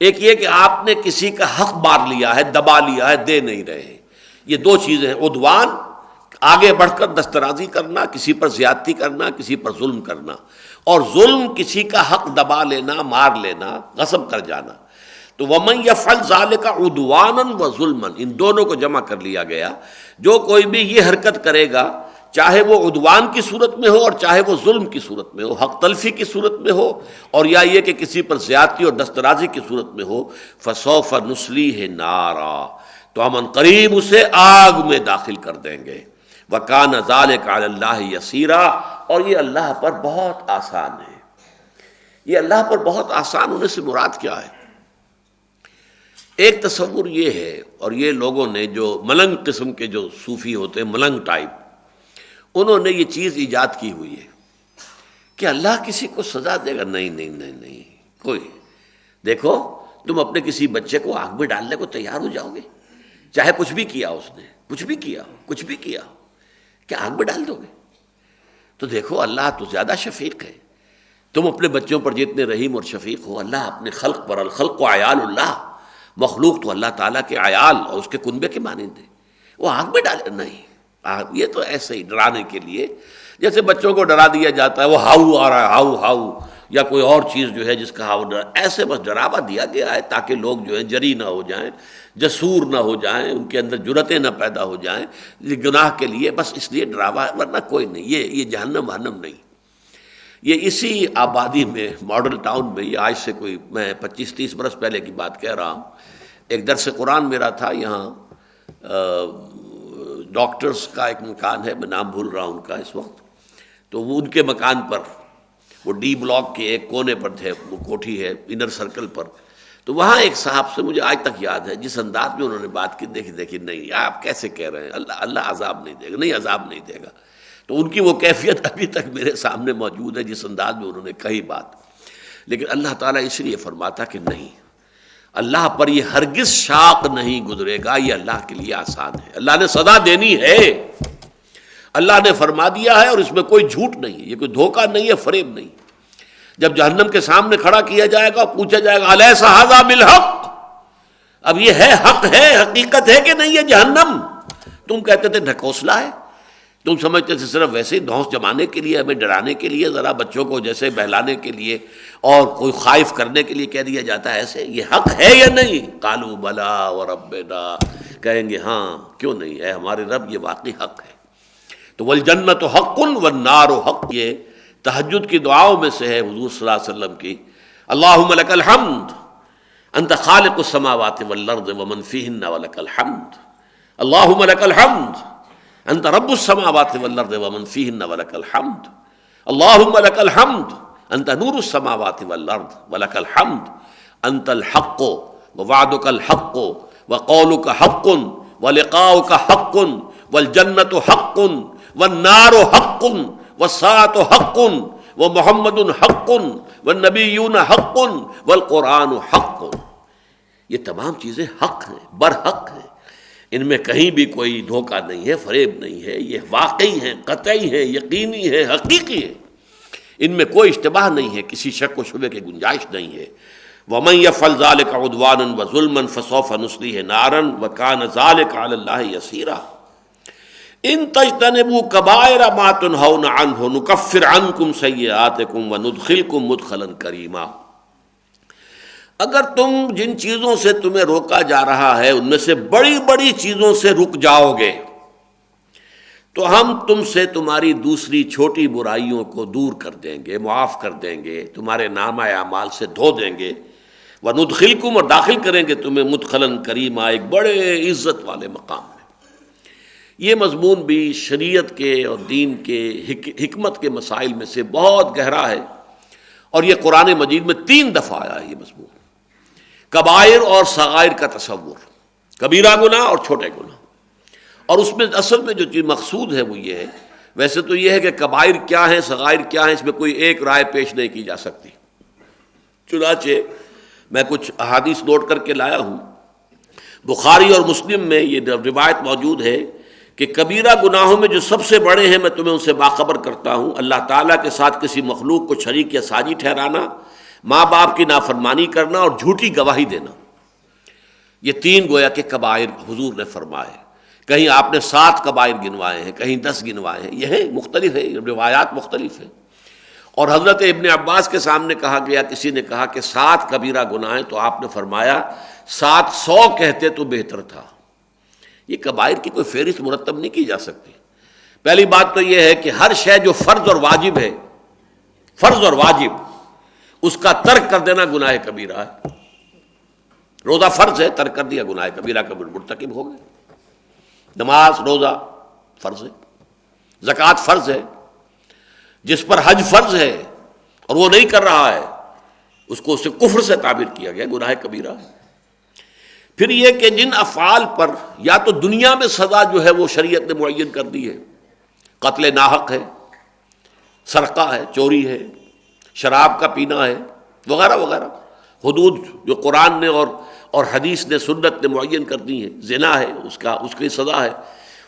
ایک یہ کہ آپ نے کسی کا حق مار لیا ہے، دبا لیا ہے، دے نہیں رہے ہیں۔ یہ دو چیزیں ہیں، عدوان آگے بڑھ کر دست درازی کرنا، کسی پر زیادتی کرنا، کسی پر ظلم کرنا، اور ظلم کسی کا حق دبا لینا، مار لینا، غصب کر جانا۔ تو وَمَن يَفْعَلْ ذَلِكَ عُدْوَانًا وَظُلْمًا، ان دونوں کو جمع کر لیا گیا۔ جو کوئی بھی یہ حرکت کرے گا، چاہے وہ عدوان کی صورت میں ہو اور چاہے وہ ظلم کی صورت میں ہو، حق تلفی کی صورت میں ہو، اور یا یہ کہ کسی پر زیادتی اور دسترازی کی صورت میں ہو، فَسَوْفَ نُصْلِيهِ نَارًا، تو ہم عنقریب اسے آگ میں داخل کر دیں گے۔ وَكَانَ ذَلِكَ عَلَى اللَّهِ يَسِيرًا، اور یہ اللہ پر بہت آسان ہے۔ یہ اللہ پر بہت آسان ہونے سے مراد کیا ہے؟ ایک تصور یہ ہے، اور یہ لوگوں نے جو ملنگ قسم کے جو صوفی ہوتے ہیں، ملنگ ٹائپ، انہوں نے یہ چیز ایجاد کی ہوئی ہے کہ اللہ کسی کو سزا دے گا۔ نہیں نہیں نہیں نہیں، کوئی دیکھو، تم اپنے کسی بچے کو آگ میں ڈالنے کو تیار ہو جاؤ گے، چاہے کچھ بھی کیا اس نے، کچھ بھی کیا ہو، کچھ بھی کیا ہو، کیا آگ میں ڈال دو گے؟ تو دیکھو اللہ تو زیادہ شفیق ہے۔ تم اپنے بچوں پر جتنے رحیم اور شفیق ہو، اللہ اپنے خلق پر، الخلق و عیال اللہ، مخلوق تو اللہ تعالیٰ کے عیال اور اس کے کنبے کے مانند ہے، وہ آگ میں ڈالے نہیں۔ یہ تو ایسے ہی ڈرانے کے لیے، جیسے بچوں کو ڈرا دیا جاتا ہے، وہ ہاؤ آ رہا ہے، ہاؤ ہاؤ، یا کوئی اور چیز جو ہے جس کا ہاؤ ڈرا، ایسے بس ڈراوا دیا گیا ہے تاکہ لوگ جو ہے جری نہ ہو جائیں، جسور نہ ہو جائیں، ان کے اندر جرتیں نہ پیدا ہو جائیں گناہ کے لیے، بس اس لیے ڈراوا ہے، ورنہ کوئی نہیں۔ یہ جہنم وہنم نہیں۔ یہ اسی آبادی میں، ماڈل ٹاؤن میں، یہ آج سے کوئی میں 25-30 برس پہلے کی بات کہہ رہا ہوں، ایک درس قرآن میرا تھا یہاں، ڈاکٹرز کا ایک مکان ہے، میں نام بھول رہا ہوں ان کا اس وقت، تو وہ ان کے مکان پر، وہ ڈی بلاک کے ایک کونے پر تھے، وہ کوٹھی ہے انر سرکل پر، تو وہاں ایک صاحب سے مجھے آج تک یاد ہے جس انداز میں انہوں نے بات کی، دیکھی نہیں آپ کیسے کہہ رہے ہیں اللہ عذاب نہیں دے گا، نہیں عذاب نہیں دے گا۔ تو ان کی وہ کیفیت ابھی تک میرے سامنے موجود ہے جس انداز میں انہوں نے کہی بات۔ لیکن اللہ تعالیٰ اس لیے فرماتا کہ نہیں، اللہ پر یہ ہرگز شاق نہیں گزرے گا، یہ اللہ کے لیے آسان ہے۔ اللہ نے سزا دینی ہے، اللہ نے فرما دیا ہے، اور اس میں کوئی جھوٹ نہیں ہے، یہ کوئی دھوکہ نہیں ہے، فریب نہیں۔ جب جہنم کے سامنے کھڑا کیا جائے گا، پوچھا جائے گا الیس ھذا بالحق، اب یہ ہے حق ہے، حقیقت ہے کہ نہیں ہے جہنم؟ تم کہتے تھے ڈھکوسلا ہے، تم سمجھتے تھے صرف ویسے ہی دھونس جمانے کے لیے، ہمیں ڈرانے کے لیے، ذرا بچوں کو جیسے بہلانے کے لیے اور کوئی خائف کرنے کے لیے کہہ دیا جاتا ہے ایسے۔ یہ حق ہے یا نہیں؟ قالوا بلا وربنا، کہیں گے ہاں کیوں نہیں، اے ہمارے رب یہ واقعی حق ہے۔ تو والجنت حق والنار حق، یہ تہجد کی دعاؤں میں سے ہے حضور صلی اللہ علیہ وسلم کی، اللہم لک الحمد انت خالق السماوات والارض ومن فیہن ولک الحمد، اللہم لک الحمد انت رب السماوات والارض ومن فیہن ولک الحمد، اللہم لک الحمد انت نور السماوات والارض ولک الحمد، انت الحق ووعدک الحق وقولک حق ولقاؤک حق والجنت حق والنار حق والساعة حق ومحمد حق والنبیون حق والقرآن حق۔ یہ تمام چیزیں حق ہیں، برحق ہیں، ان میں کہیں بھی کوئی دھوکہ نہیں ہے، فریب نہیں ہے، یہ واقعی ہیں، قطعی ہیں، یقینی ہیں، حقیقی ہیں، ان میں کوئی اشتباہ نہیں ہے، کسی شک و شبہ کی گنجائش نہیں ہے۔ وَمَن يَفْعَلْ ذَلِكَ عُدْوَانًا وَظُلْمًا فَسَوْفَ نُصْلِيهِ نَارًا وَكَانَ ذَلِكَ عَلَى اللَّهِ يَسِيرًا ان تجتنبوا کبائر ما تنہون عنہ نکفر عنکم سیئاتکم وندخلکم مدخلا کریما۔ اگر تم جن چیزوں سے تمہیں روکا جا رہا ہے ان میں سے بڑی بڑی چیزوں سے رک جاؤ گے تو ہم تم سے تمہاری دوسری چھوٹی برائیوں کو دور کر دیں گے، معاف کر دیں گے، تمہارے نامہ اعمال سے دھو دیں گے، وندخلکم اور داخل کریں گے تمہیں مدخلا کریما، ایک بڑے عزت والے مقام میں۔ یہ مضمون بھی شریعت کے اور دین کے حکمت کے مسائل میں سے بہت گہرا ہے، اور یہ قرآن مجید میں 3 دفعہ آیا ہے یہ مضمون، کبائر اور صغائر کا تصور، کبیرہ گناہ اور چھوٹے گناہ، اور اس میں اصل میں جو چیز مقصود ہے وہ یہ ہے، ویسے تو یہ ہے کہ کبائر کیا ہیں، صغائر کیا ہیں، اس میں کوئی ایک رائے پیش نہیں کی جا سکتی، چنانچہ میں کچھ احادیث نوٹ کر کے لایا ہوں۔ بخاری اور مسلم میں یہ روایت موجود ہے کہ کبیرہ گناہوں میں جو سب سے بڑے ہیں میں تمہیں ان سے باخبر کرتا ہوں، اللہ تعالیٰ کے ساتھ کسی مخلوق کو شریک یا ساجی ٹھہرانا، ماں باپ کی نافرمانی کرنا اور جھوٹی گواہی دینا۔ یہ 3 گویا کہ کبائر حضور نے فرمائے، کہیں آپ نے 7 کبائر گنوائے ہیں، کہیں 10 گنوائے ہیں، یہ مختلف ہے، روایات مختلف ہیں۔ اور حضرت ابن عباس کے سامنے کہا گیا، کسی نے کہا کہ 7 کبیرہ گناہ ہیں، تو آپ نے فرمایا 700 کہتے تو بہتر تھا۔ یہ کبائر کی کوئی فہرست مرتب نہیں کی جا سکتی۔ پہلی بات تو یہ ہے کہ ہر شے جو فرض اور واجب ہے، فرض اور واجب، اس کا ترک کر دینا گناہ کبیرہ ہے۔ روزہ فرض ہے، ترک کر دیا گناہ کبیرہ کا مرتکب ہو گئے۔ نماز روزہ فرض ہے، زکوٰۃ فرض ہے، جس پر حج فرض ہے اور وہ نہیں کر رہا ہے اس کو اسے کفر سے تعبیر کیا گیا، گناہ کبیرہ ہے۔ پھر یہ کہ جن افعال پر یا تو دنیا میں سزا جو ہے وہ شریعت نے معین کر دی ہے، قتل ناحق ہے، سرقہ ہے، چوری ہے، شراب کا پینا ہے، وغیرہ وغیرہ، حدود جو قرآن نے اور حدیث نے، سنت نے معین کر دی ہیں، زنا ہے، اس کی سزا ہے،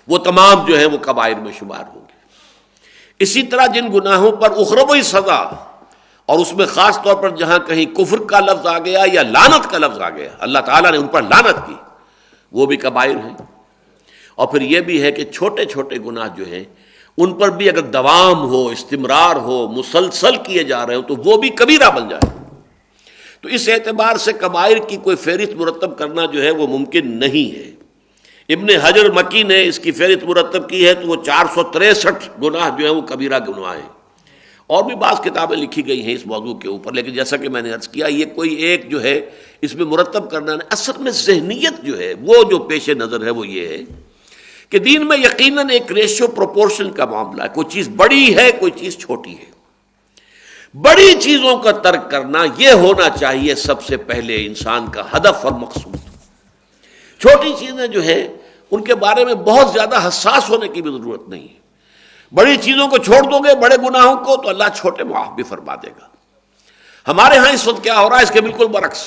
وہ تمام جو ہے وہ کبائر میں شمار ہوں گے۔ اسی طرح جن گناہوں پر اخروی سزا، اور اس میں خاص طور پر جہاں کہیں کفر کا لفظ آ گیا یا لعنت کا لفظ آ گیا، اللہ تعالیٰ نے ان پر لعنت کی، وہ بھی کبائر ہیں۔ اور پھر یہ بھی ہے کہ چھوٹے چھوٹے گناہ جو ہیں ان پر بھی اگر دوام ہو، استمرار ہو، مسلسل کیے جا رہے ہوں تو وہ بھی کبیرہ بن جائے۔ تو اس اعتبار سے کبائر کی کوئی فہرست مرتب کرنا جو ہے وہ ممکن نہیں ہے۔ ابن حجر مکی نے اس کی فہرست مرتب کی ہے تو وہ 463 گناہ جو ہیں وہ کبیرہ گناہ ہیں، اور بھی بعض کتابیں لکھی گئی ہیں اس موضوع کے اوپر، لیکن جیسا کہ میں نے عرض کیا یہ کوئی ایک جو ہے اس میں مرتب کرنا نہیں۔ اصل میں ذہنیت جو ہے وہ جو پیش نظر ہے وہ یہ ہے کہ دین میں یقیناً ایک ریشو پروپورشن کا معاملہ ہے، کوئی چیز بڑی ہے، کوئی چیز چھوٹی ہے۔ بڑی چیزوں کا ترک کرنا یہ ہونا چاہیے سب سے پہلے انسان کا ہدف اور مقصود۔ چھوٹی چیزیں جو ہیں ان کے بارے میں بہت زیادہ حساس ہونے کی بھی ضرورت نہیں ہے۔ بڑی چیزوں کو چھوڑ دو گے، بڑے گناہوں کو، تو اللہ چھوٹے معاف بھی فرما دے گا۔ ہمارے ہاں اس وقت کیا ہو رہا ہے، اس کے بالکل برعکس،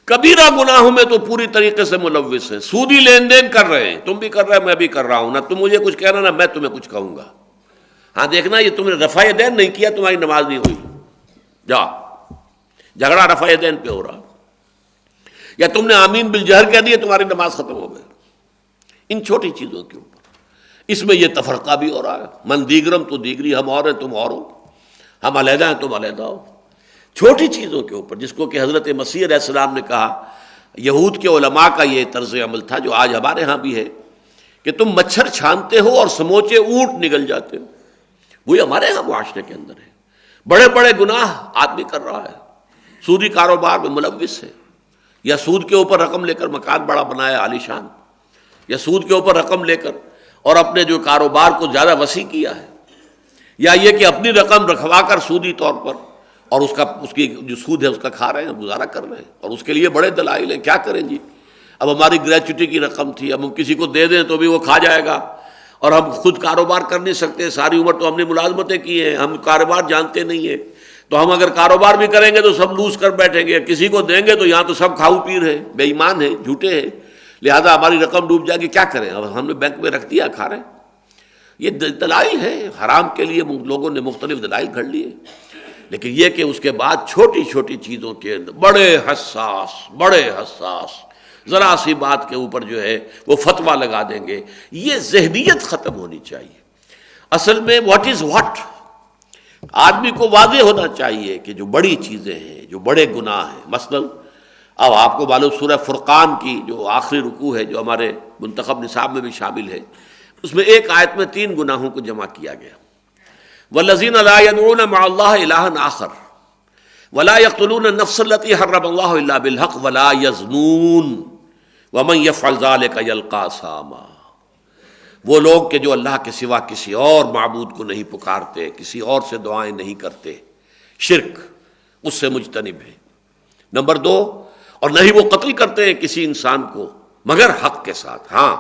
کبیرہ گناہوں میں تو پوری طریقے سے ملوث ہیں، سودی لین دین کر رہے ہیں، تم بھی کر رہے ہیں، میں بھی کر رہا ہوں، نہ تم مجھے کچھ کہنا نہ میں تمہیں کچھ کہوں گا۔ ہاں دیکھنا یہ تم نے رفع دین نہیں کیا، تمہاری نماز نہیں ہوئی، جا جھگڑا رفع دین پہ ہو رہا، یا تم نے آمین بالجہر کہہ دیا، تمہاری نماز ختم ہو گئی۔ ان چھوٹی چیزوں کے اوپر اس میں یہ تفرقہ بھی ہو رہا ہے، من دیگرم تو دیگری، ہم اور ہیں تم اور ہو، ہم علیحدہ ہیں تم علیحدہ ہو۔ چھوٹی چیزوں کے اوپر، جس کو کہ حضرت مسیح علیہ السلام نے کہا، یہود کے علماء کا یہ طرز عمل تھا جو آج ہمارے ہاں بھی ہے، کہ تم مچھر چھانتے ہو اور سموچے اونٹ نگل جاتے ہو۔ وہی ہمارے ہاں معاشرے کے اندر ہے، بڑے بڑے گناہ آدمی کر رہا ہے، سودی کاروبار میں ملوث ہے، یا سود کے اوپر رقم لے کر مکان بڑا بنایا عالیشان، یا سود کے اوپر رقم لے کر اور اپنے جو کاروبار کو زیادہ وسیع کیا ہے، یا یہ کہ اپنی رقم رکھوا کر سودی طور پر اور اس کی جو سود ہے اس کا کھا رہے ہیں، گزارا کر رہے ہیں، اور اس کے لیے بڑے دلائل ہیں۔ کیا کریں جی، اب ہماری گریچوٹی کی رقم تھی، اب ہم کسی کو دے دیں تو بھی وہ کھا جائے گا، اور ہم خود کاروبار کر نہیں سکتے، ساری عمر تو ہم نے ملازمتیں کی ہیں، ہم کاروبار جانتے نہیں ہیں، تو ہم اگر کاروبار بھی کریں گے تو سب لوز کر بیٹھیں گے، کسی کو دیں گے تو یہاں تو سب کھاؤ پیر ہیں، بے ایمان ہیں، جھوٹے ہیں، لہذا ہماری رقم ڈوب جائے گی، کیا کریں؟ اب ہم نے بینک میں رکھ دیا، کھا رہے ہیں۔ یہ دلائل ہیں، حرام کے لیے لوگوں نے مختلف دلائل گھڑ لیے، لیکن یہ کہ اس کے بعد چھوٹی چھوٹی چیزوں کے بڑے حساس ذرا سی بات کے اوپر جو ہے وہ فتویٰ لگا دیں گے، یہ ذہنیت ختم ہونی چاہیے۔ اصل میں واٹ از واٹ، آدمی کو واضح ہونا چاہیے کہ جو بڑی چیزیں ہیں، جو بڑے گناہ ہیں، مثلا اب آپ کو معلوم سورہ فرقان کی جو آخری رکوع ہے، جو ہمارے منتخب نصاب میں بھی شامل ہے، اس میں ایک آیت میں 3 گناہوں کو جمع کیا گیا۔ وَالَّذِينَ لَا يَدْعُونَ مَعَ اللَّهِ إِلَٰهًا آخَرَ وَلَا يَقْتُلُونَ النَّفْسَ الَّتِي حَرَّمَ اللَّهُ إِلَّا بِالْحَقِّ وَلَا يَزْنُونَ وَمَن يَفْعَلْ ذَلِكَ يَلْقَىٰ أَثَامًا، وہ لوگ کہ جو اللہ کے سوا کسی اور معبود کو نہیں پکارتے، کسی اور سے دعائیں نہیں کرتے، شرک اس سے مجتنب ہے۔ نمبر 2، اور نہیں وہ قتل کرتے ہیں کسی انسان کو مگر حق کے ساتھ، ہاں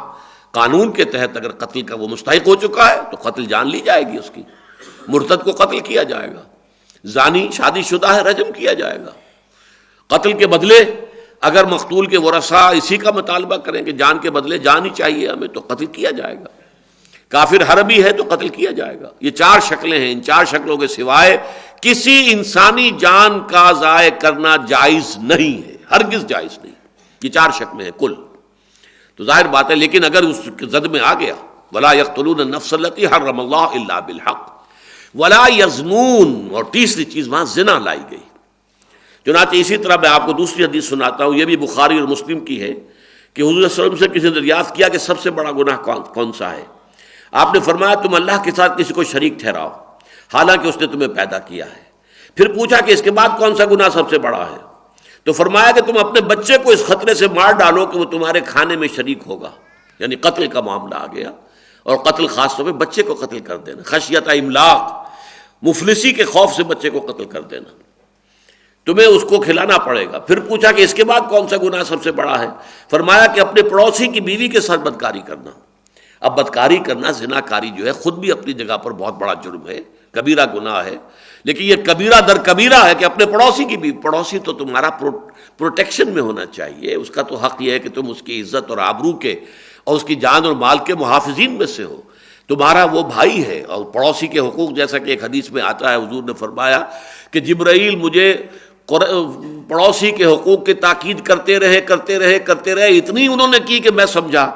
قانون کے تحت اگر قتل کا وہ مستحق ہو چکا ہے تو قتل جان لی جائے گی اس کی، مرتد کو قتل کیا جائے گا، زانی شادی شدہ ہے رجم کیا جائے گا، قتل کے بدلے اگر مقتول کے ورثاء اسی کا مطالبہ کریں کہ جان کے بدلے جان ہی چاہیے ہمیں تو قتل کیا جائے گا، کافر حربی ہے تو قتل کیا جائے گا۔ یہ 4 شکلیں ہیں، ان 4 شکلوں کے سوائے کسی انسانی جان کا ضائع کرنا جائز نہیں ہے، ہرگز جائز نہیں، یہ 4 شکلیں ہیں کل۔ تو ظاہر بات ہے، لیکن اگر اس زد میں آ گیا وَلَا يَقْتُلُونَ النَّفْسَ الَّتِي حَرَّمَ اللَّهُ إِلَّا بِالْحَقِّ وَلَا يَزْنُونَ، اور تیسری چیز وہاں زنا لائی گئی۔ چنانچہ اسی طرح میں آپ کو دوسری حدیث سناتا ہوں، یہ بھی بخاری اور مسلم کی ہے، کہ حضور صلی اللہ علیہ وسلم سے کسی نے دریافت کیا کہ سب سے بڑا گناہ کون سا ہے؟ آپ نے فرمایا تم اللہ کے ساتھ کسی کو شریک ٹھہراؤ حالانکہ اس نے تمہیں پیدا کیا ہے۔ پھر پوچھا کہ اس کے بعد کون سا گناہ سب سے بڑا ہے؟ تو فرمایا کہ تم اپنے بچے کو اس خطرے سے مار ڈالو کہ وہ تمہارے کھانے میں شریک ہوگا، یعنی قتل کا معاملہ آ گیا، اور قتل خاص طور پہ بچے کو قتل کر دینا، خشیت املاق، مفلسی کے خوف سے بچے کو قتل کر دینا، تمہیں اس کو کھلانا پڑے گا۔ پھر پوچھا کہ اس کے بعد کون سا گناہ سب سے بڑا ہے؟ فرمایا کہ اپنے پڑوسی کی بیوی کے ساتھ بدکاری کرنا۔ اب بدکاری کرنا، زنا کاری جو ہے خود بھی اپنی جگہ پر بہت بڑا جرم ہے، کبیرہ گناہ ہے، لیکن یہ کبیرہ در کبیرہ ہے کہ اپنے پڑوسی کی بھی، پڑوسی تو تمہارا پروٹیکشن میں ہونا چاہیے، اس کا تو حق یہ ہے کہ تم اس کی عزت اور آبرو کے اور اس کی جان اور مال کے محافظین میں سے ہو، تمہارا وہ بھائی ہے۔ اور پڑوسی کے حقوق، جیسا کہ ایک حدیث میں آتا ہے، حضور نے فرمایا کہ جبرائیل مجھے پڑوسی کے حقوق کی تاکید کرتے رہے، اتنی انہوں نے کی کہ میں سمجھا،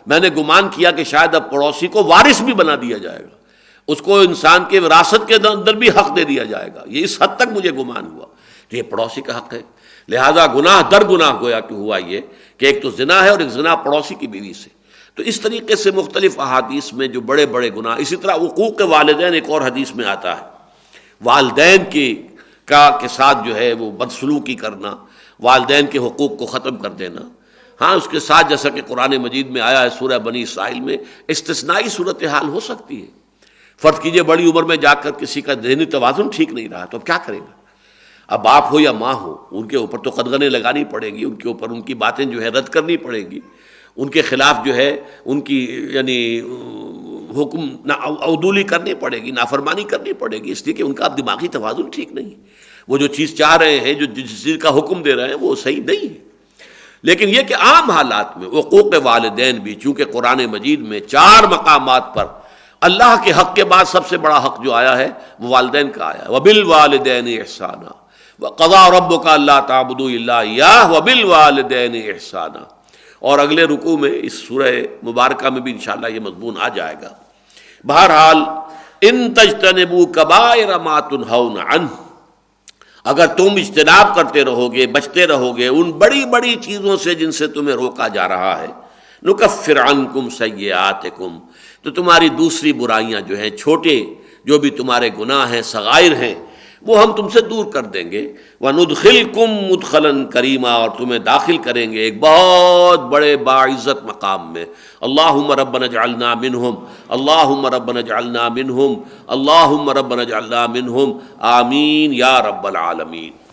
میں نے گمان کیا کہ شاید اب پڑوسی کو وارث بھی بنا دیا جائے گا، اس کو انسان کے وراثت کے اندر بھی حق دے دیا جائے گا، یہ اس حد تک مجھے گمان ہوا کہ یہ پڑوسی کا حق ہے۔ لہذا گناہ در گناہ گویا کہ ہوا یہ کہ ایک تو زنا ہے اور ایک زنا پڑوسی کی بیوی سے۔ تو اس طریقے سے مختلف احادیث میں جو بڑے بڑے گناہ، اسی طرح حقوق والدین ایک اور حدیث میں آتا ہے، والدین کے ساتھ جو ہے وہ بدسلوکی کرنا، والدین کے حقوق کو ختم کر دینا۔ ہاں اس کے ساتھ جیسا کہ قرآن مجید میں آیا ہے سورہ بنی اسرائیل میں، استثنائی صورتحال ہو سکتی ہے۔ فرض کیجئے بڑی عمر میں جا کر کسی کا ذہنی توازن ٹھیک نہیں رہا تو اب کیا کرے گا؟ اب باپ ہو یا ماں ہو، ان کے اوپر تو قدغنیں لگانی پڑیں گی، ان کے اوپر ان کی باتیں جو ہے رد کرنی پڑیں گی، ان کے خلاف جو ہے ان کی یعنی حکم عدولی کرنی پڑے گی، نافرمانی کرنی پڑے گی، اس لیے کہ ان کا اب دماغی توازن ٹھیک نہیں، وہ جو چیز چاہ رہے ہیں، جو جس چیز کا حکم دے رہے ہیں وہ صحیح نہیں ہے۔ لیکن یہ کہ عام حالات میں حقوق والدین بھی، چونکہ قرآن مجید میں 4 مقامات پر اللہ کے حق کے بعد سب سے بڑا حق جو آیا ہے وہ والدین کا آیا ہے، وَبِالْوَالِدَيْنِ إِحْسَانًا وَقَضَىٰ رَبُّكَ أَلَّا تَعْبُدُوا إِلَّا إِيَّاهُ وَبِالْوَالِدَيْنِ إِحْسَانًا۔ اور اگلے رکوع میں اس سورہ مبارکہ میں بھی انشاءاللہ یہ مضمون آ جائے گا۔ بہرحال ان تجتنبوا کبائر ما تنہون عنہ، اگر تم اجتناب کرتے رہو گے، بچتے رہو گے ان بڑی بڑی چیزوں سے جن سے تمہیں روکا جا رہا ہے، نکفر عنکم سیئاتکم، تو تمہاری دوسری برائیاں جو ہیں، چھوٹے جو بھی تمہارے گناہ ہیں، صغائر ہیں، وہ ہم تم سے دور کر دیں گے. وَنُدْخِلْكُمْ مُدْخَلًا كَرِيمًا، اور تمہیں داخل کریں گے ایک بہت بڑے باعزت مقام میں. اللہم ربنا اجعلنا منہم، اللہم ربنا اجعلنا منہم، اللہم ربنا اجعلنا منہم، آمین یا رب العالمین.